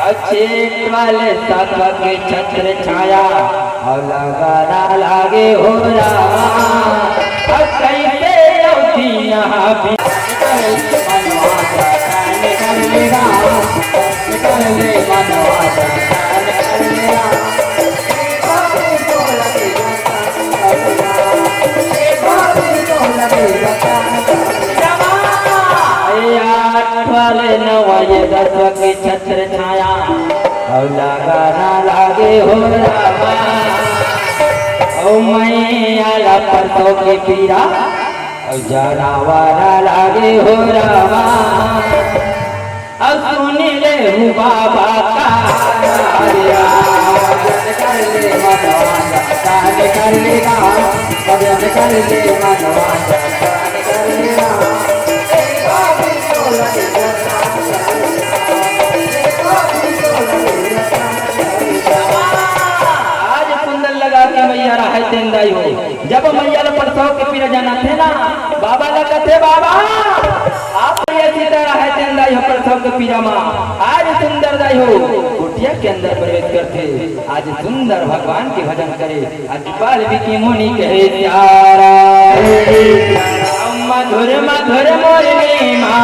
अच्छे वाले सातवा के छत्र छाया और लगाना लागे हो कैसे यहाँ भी नवाये दसवा की छत्र छाया और लगाना लागे हो रामा ओ मैया परसों की पीरा और जनावारा लागे हो रामा अब सुन ले हूँ बाबा का कर ले मनवासा कर लेगा कर ले मनवासा कर लेगा आज सुंदर लगा के मैया रहा देंदाई हो जब मैया परसों के पीरा जाना थे ना बाबा लगा थे बाबा आप ये सीधा रहा देंदाई हो परसों के पीरा माँ आज सुंदर दाई हो कुटिया के अंदर प्रवेश करते आज सुंदर भगवान के भजन करे आज वाल्मीकि मुनि कहे प्यारा मधुर मधुर मोरनी माँ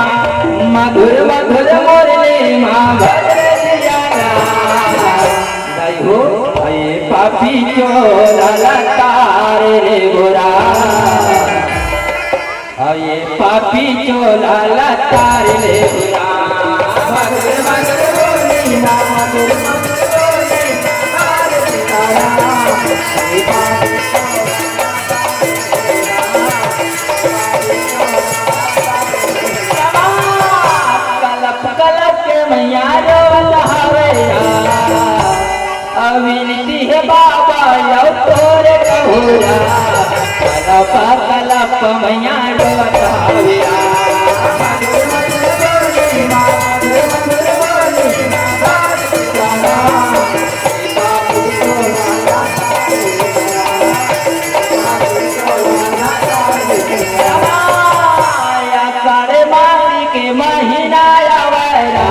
मधुर मधुर मुरली माँ भद्र दिया हो ये पापी चोला लतारे रे गोरा ये पापी चोला लतारे रे गोरा मधुर मधुर मुरली माँ मधुर मधुर मुरली कलप कलप के मैया रोल हवैया अविनती है बाबा यौ तोरे कहोया कलप कलप मैया रोल हवैया महीना आवेरा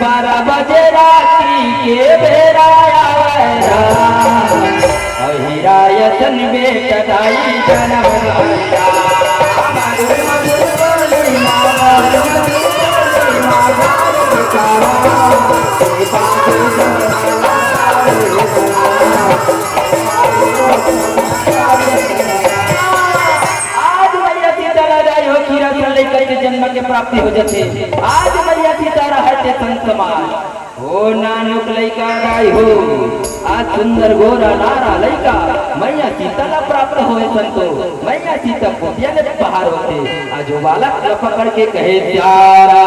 12 बजे रात्रि के बेरा आवेरा अहिरायतन बेटदाई जन्म आया जन्म के प्राप्ति हो जाते आज मैया सीता रहते संत समाज हो नानुक लैका राय हो आज सुंदर गोरा नारा लैका मैया सीता ला प्राप्त होए संतो मैया सीता पोतिया ने बाहर होते आज वो बालक पकड़ के कहे प्यारा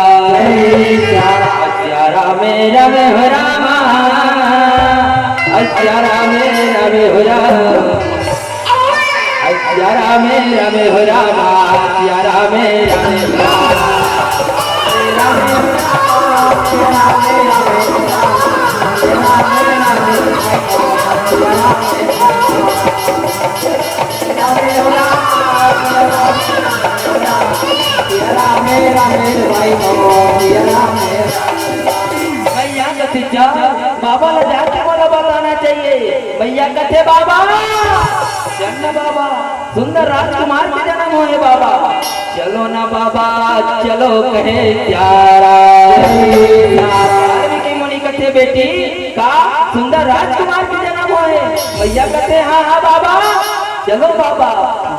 प्यारा मेरा में हो रामा प्यारा मेरा में हो रामा प्यारा मेरा में हो रामा प्यारा मेरा में हो भैया कथे जा बाबा ला जाके बोला बताना चाहिए भैया कथे बाबा जन्म बाबा सुंदर राजकुमार के जन्म हुए बाबा चलो ना बाबा चलो कहे प्यारा की मुनि कथे बेटी का सुंदर राजकुमार के जन्म हुए भैया कथे हाँ हाँ बाबा चलो बाबा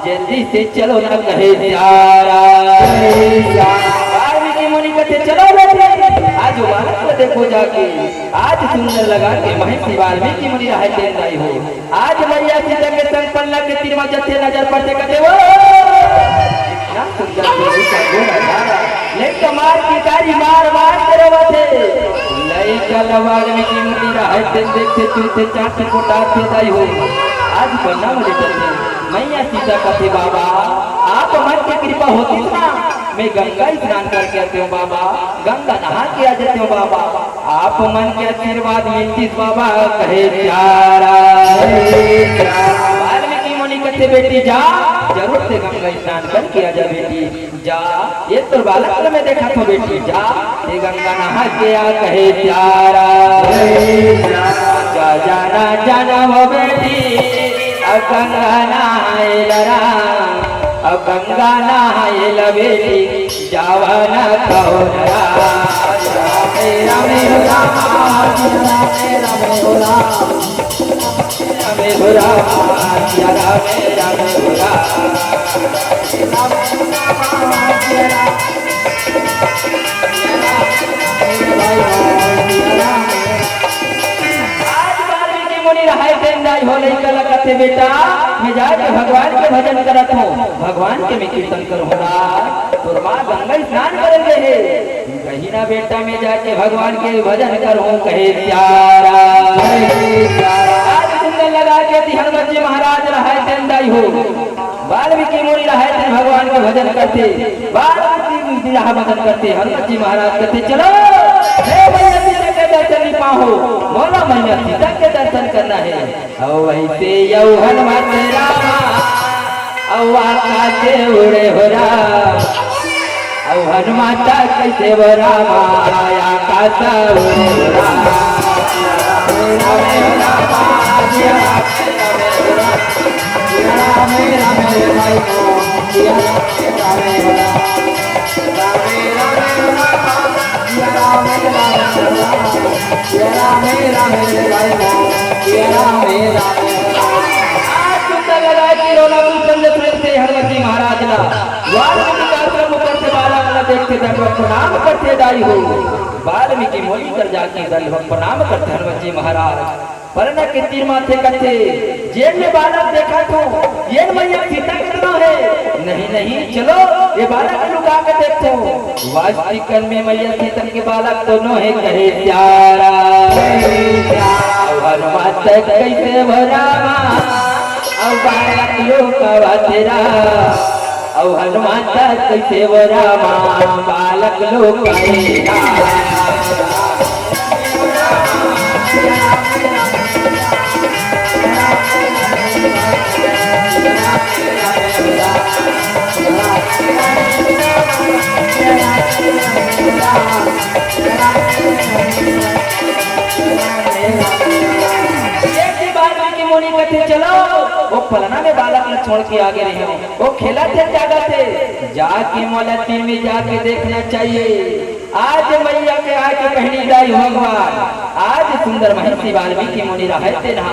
जल्दी से चलो ना कहे प्यारा की मुनि कथे चलो बेटे आज बालक को देखो जाके आज सुंदर लगा के महर्षि वाल्मीकि मुनि रहते नहीं हो आज मैया सीता के संग पल्ला के तीर में जथे नजर पड़ते कहते वो इतना सुंदर लड़का गोरा धारा लेकिन मार की कारी मार मार करे वथे लड़का वाल्मीकि मुनि रहते देखते चूते चाटे कोटाते नहीं हो आज बनना मुझे चलते मैया सीता कहते बाबा आप मन की कृपा होती ना मैं गंगा स्नान करके आती हूँ बाबा गंगा नहा के आ जाती हूँ बाबा आप मन के आशीर्वाद मिलती बाबा कहे प्यारा वाल्मीकि मुनि कहते बेटी जा जरूर से गंगा स्नान करके आ जा बेटी जा ये तो बालक में देखा तो बेटी जा ये गंगा नहा के आ कहे प्यारा जा जाना जाना वो बेटी गंगा नहाए लरा अब गंगा नहाए लबेटी जावाना कहो मेरा मेरा कहते बेटा मैं जाके भगवान के भजन करत हूँ भगवान के मैं कीर्तन करूँगा तो माँ गंगा स्नान करेंगे कहीं ना बेटा मैं जाके भगवान के भजन करूँ कहे प्यारा आज सुंदर लगा के हनुमान जी महाराज रहे हो वाल्मीकि मुनि रहे थे भगवान के भजन करते वाल्मीकि भजन करते हनुमान जी महाराज कहते चलो दर्शन पाओ बोलो मैया सीता के दर्शन करना है वैसे यौ हनुमत रामा आकाशे उड़े हो हनुमाता कैसे वो रामा आकाश उड़े हो हनुमती महाराज ला वाल्मीकि आश्रम ऊपर से बाला वाला देखते दंडवत प्रणाम करते दाई हो वाल्मीकि मोली कर जाके दंडवत प्रणाम करते हनुमती महाराज परना के तीर माथे कथे जेल में बालक देखा तो ये मैया सीता कितना है नहीं नहीं चलो ये बालक लुका के देखो वास्तविक में मैया सीता के बालक दोनों है कहे प्यारा हनुमत कैसे भरावा अब बालक लुका तेरा अब हनुमत कैसे भरावा बालक लुका मुनि कथे चलो वो फलना में बालक न छोड़ के आगे रहे वो खेला थे जागा थे जाके मौला तीर में जाके देखना चाहिए आज मैया के आके कहनी जाई भगवान आज सुंदर महिषी वाल्मीकि मुनि रहते ना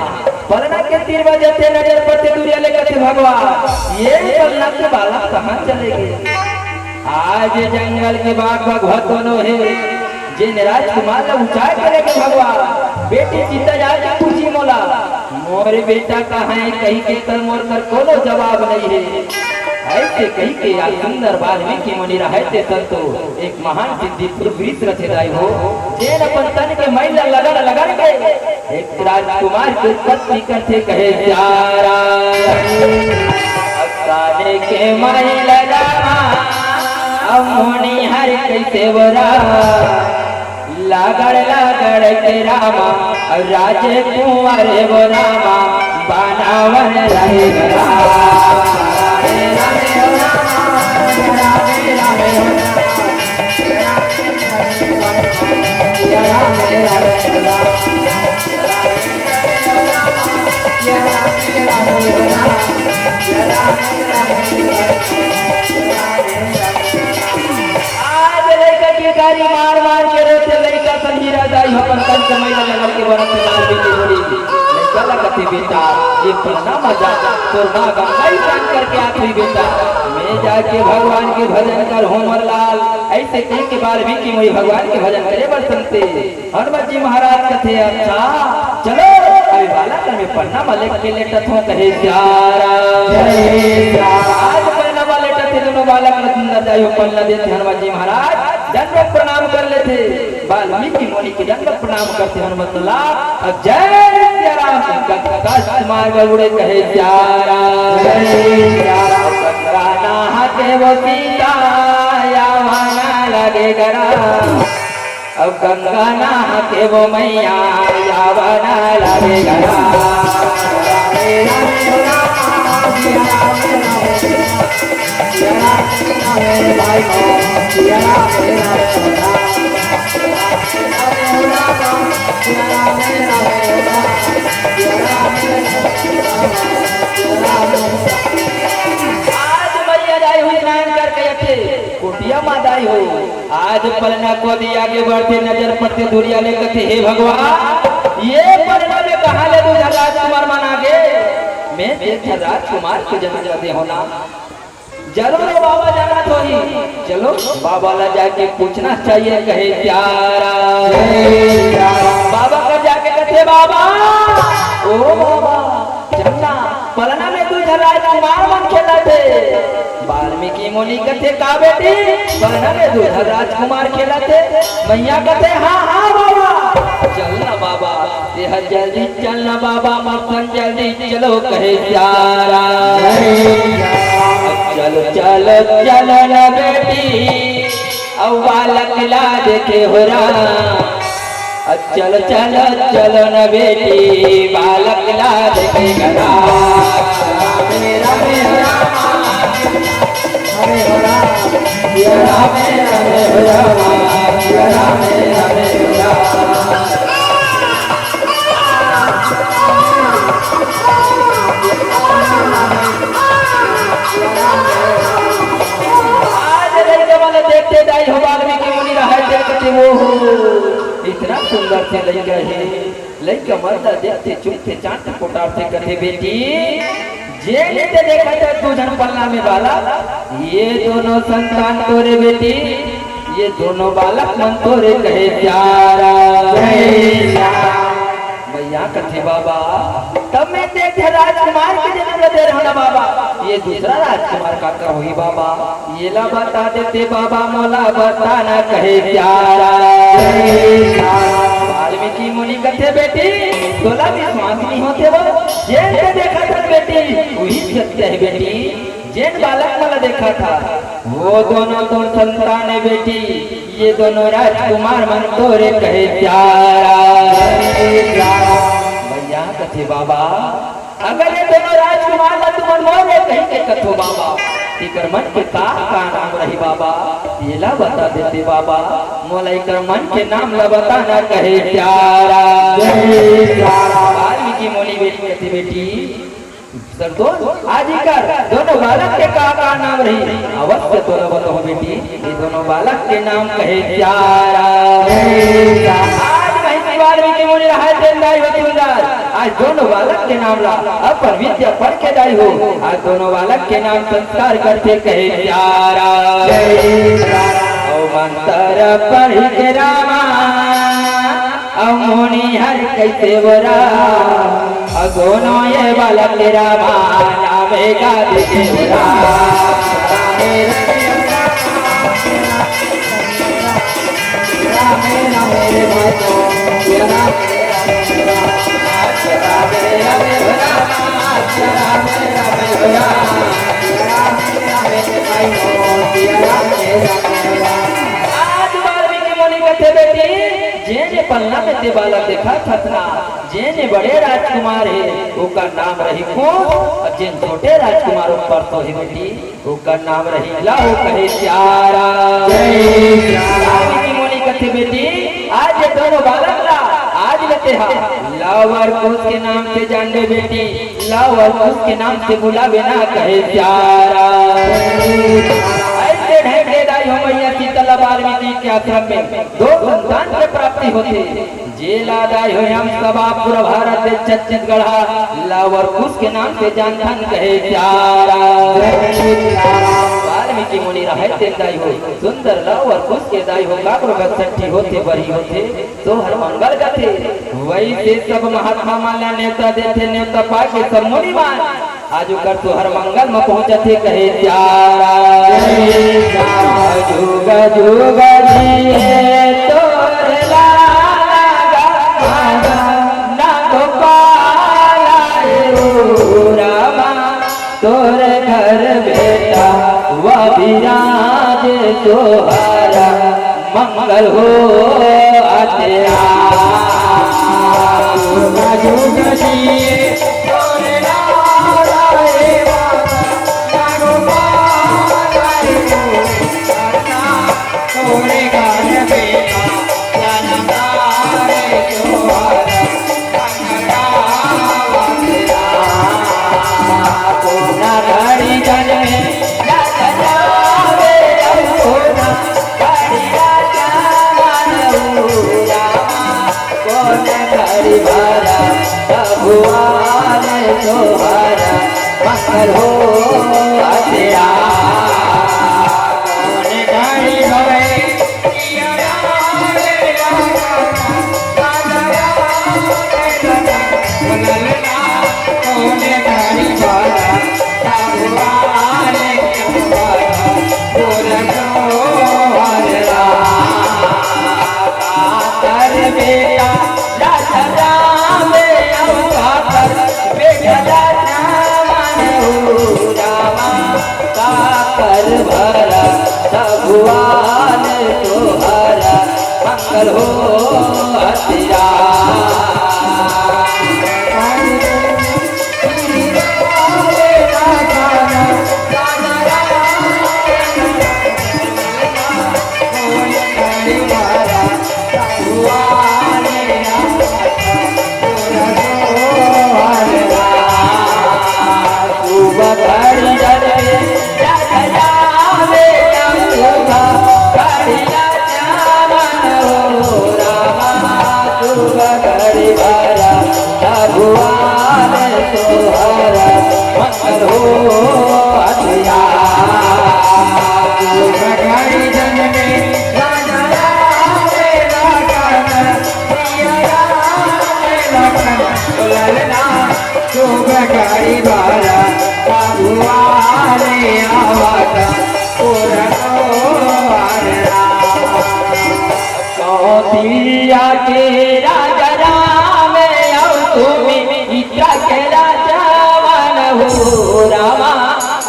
फलना के तीर बजते नजर पड़ते दूरिया लेकर थे भगवान ये फलना के बालक कहाँ चले गए आज जंगल के बाग भगवत दोनों है जिन राजकुमार ऊंचाई करेंगे भगवान बेटी सीता जाके पूछी मोला मोरे बेटा कहाँ है कहीं के तर मोर कर कोनो जवाब नहीं है ऐसे कहीं के या सुंदर वाल्मीकि मुनि रहते संतो एक महान सिद्धि पुरुष रचनाई हो जेन अपन तन के मैल लगन के एक राजकुमार के उत्पत्ति करते कहे प्यारा अकाले के मैल लगा अब मुनि हर कैसे बरा लागड़ के रामा राजे कुंवर वो रामा बनावन रहेगा गाड़ी मार मार के रोते लड़का संजीरा जाई अपन तन के महिला लगल के बरत मार भी के बोली लड़का लगते बेटा ये फलना मजा तोर ना गंगाई जान करके आखिरी बेटा मैं जाके भगवान के भजन कर होमर लाल ऐसे कहीं के बार भी कि वही भगवान के भजन करे बरसनते हनुमान जी महाराज कथे अच्छा चलो अभी बालक में पढ़ना वाले के लेटत हो कहे प्यारा आज पढ़ना वाले लेटत दोनों बालक न जाइयो पढ़ना देते हनुमान जी महाराज दंडवत प्रणाम कर लेते वाल्मीकि मुनि के दंडवत प्रणाम करते हनुमत लाल जय श्री राम कष्ट मार्ग उड़े कहे प्यारा गंगा के वो सीता यावना लगे गरा अब गंगा नहा के वो मैया यावना लगे गरा कोटिया मादाई हो आज पलना को दी आगे बढ़ते नजर पड़ते दूरिया लेकर थे हे भगवान ये पलना में कहा ले दूसरा राजकुमार माना गे मैं देखा राजकुमार को जन्म दे होना जरूर बाबा जाना तो ही चलो बाबा ला जाके पूछना चाहिए कहे प्यारा बाबा का जाके कहे बाबा ओ बाबा चलना पलना में दूसरा राजकुमार मन खेला थे वाल्मीकि मुनि कथे का बेटी पलना में दूसरा राजकुमार खेला थे मैया कथे हाँ हाँ बाबा चलना बाबा यह जल्दी चलना बाबा मर्दन जल्दी चलो कहे प्यारा चलो चलो चलो न बेटी अब बालक ला देखे हो रहा चलो चलो चलो न बेटी बालक ला देखे गरा मेरा मेरा हरे हो रहा मेरा मेरा मेरा मेरा मेरा देखते दाई हो वाल्मीकि मुनि रहते वो इतना सुंदर से लड़का है लड़का मर्दा देखते चुपते चांद पोटार से कहे बेटी जे लेते देखा था तू जन पल्ला में बाला ये दोनों संतान तोरे बेटी ये दोनों बालक मन तोरे कहे प्यारा भैया कथे बाबा तब मैं देखे राजकुमार के जन्म दे रहा बाबा ये दूसरा राजकुमार का हुई बाबा ये ला बता देते बाबा मोला बता ना कहे प्यारा वाल्मीकि मुनि कथे बेटी तोला विश्वास नहीं होते वो जेल से देखा था बेटी वही सत्य है बेटी जेन बालक मला देखा था वो दोनों तो संतान है बेटी ये दोनों राजकुमार मन तोरे कहे प्यारा भैया कथे बाबा अगर ये दोनों राजकुमार ला तुम मोरे कहीं के कथो बाबा इकर मन के का नाम रही बाबा ये ला बता देते बाबा मोला इकर मन के नाम ला बता ना कहे प्यारा वाल्मीकि मुनि बेटी कहती बेटी सर आज कर दोनों बालक के का नाम रही अवश्य तो बताओ बेटी ये दोनों बालक के नाम कहे प्यारा आज महिषी वाल्मीकि मुनि रहा देंदाई होती उदार आज दोनों बालक के नाम ला अपन विद्या पढ़ के दाई हो आज दोनों बालक के नाम संस्कार करते कहे प्यारा ओ मंत्र पढ़ के रामा मुनि हर कैसे बोरा दोनों ये बालक रामा नामे का दिखे जेने पन्ना में ते बालक देखा था जेने बड़े राजकुमार है उसका नाम रही कौन और जिन छोटे राजकुमारों पर तो ही बेटी उसका नाम रही लाओ कहे प्यारा वाल्मीकि मुनि कथे बेटी आज ये दोनों बालक ला आज लेते हैं लावर कुछ के नाम से जान ले बेटी लावर कुछ के नाम से बुलावे ना कहे प्यारा ऐसे ढेर दाई हो मैया शीतला वाल्मीकि के आश्रम में दो संतान के प्राप्ति होते जेला दाई हो हम सब पूरा भारत छत्तीसगढ़ लावर कुछ के नाम से जानथन कहे प्यारा वाल्मीकि मुनि रहते दाई हो सुंदर लावर कुछ के दाई हो काकुर गठठी होते बड़ी होते तो हर मंगल गाते वैसे सब महात्मा माला नेता देते नेता पाके सब मुनि मान आज कर तो हर मंगल में पहुंचते कहे प्यारा जुग जुग जिए तोर लागा ना गोपाला रामा तोर घर बेटा व विराज तोहरा मंगल हो तेरा जुग जुग जिए मंगल हो तेरा कौन गाड़ी भवे कौन गाड़ी भगवान तोहरा मंगल हो तेरा रामा के राजा राम और तुम इच्छा के राजा वन हो रामा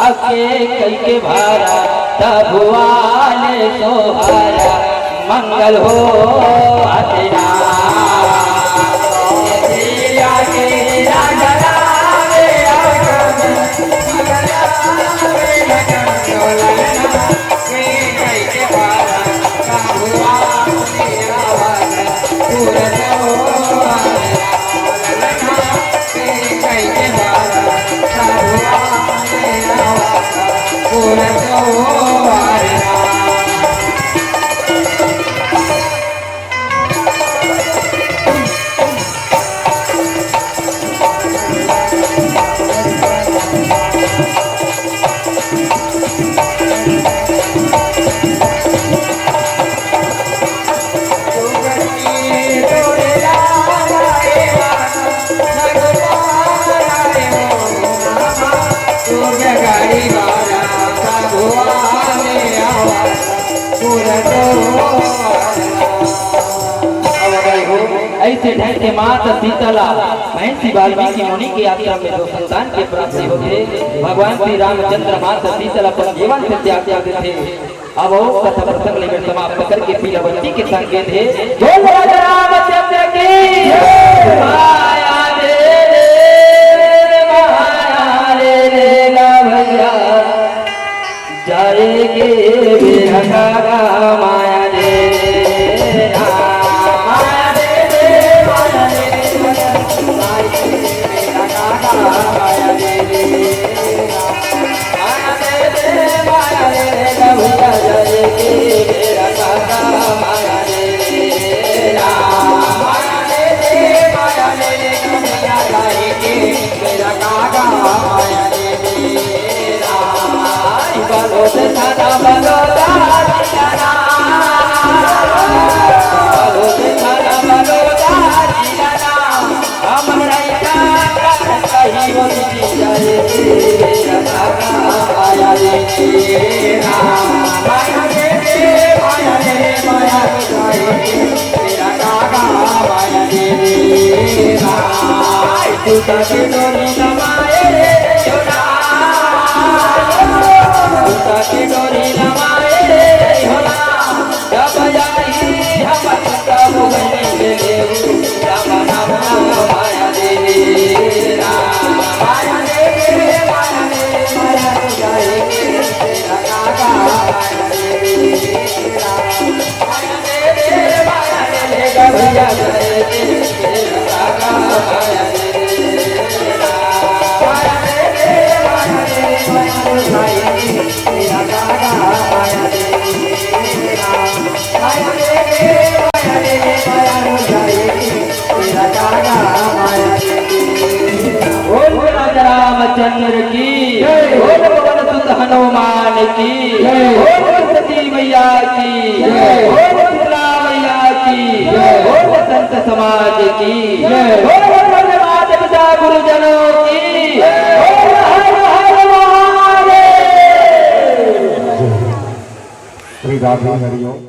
अके कई के भारा तबुआले सोहारा मंगल हो तेरा के राजा राम ऐसे ढंग के माता सीतला महर्षि वाल्मीकि मुनि की यात्रा में दो संतान की प्राप्ति होते भगवान श्री रामचंद्र माता सीतला पर जीवन से त्याग करते थे। अब वो कथा प्रसंग लेकर समाप्त करके पीलावती के संकेत है बोल राजा रामचंद्र की माया रे भैया जाएगे बेहका माया रे रामचंद्र की बोल पवन सुत हनुमान की बोल सती मैया की बोल शीतला मैया की बोल संत समाज की बोल माता पिता गुरुजनों की बोल हर हर महादेव। श्री राधे हरिओम।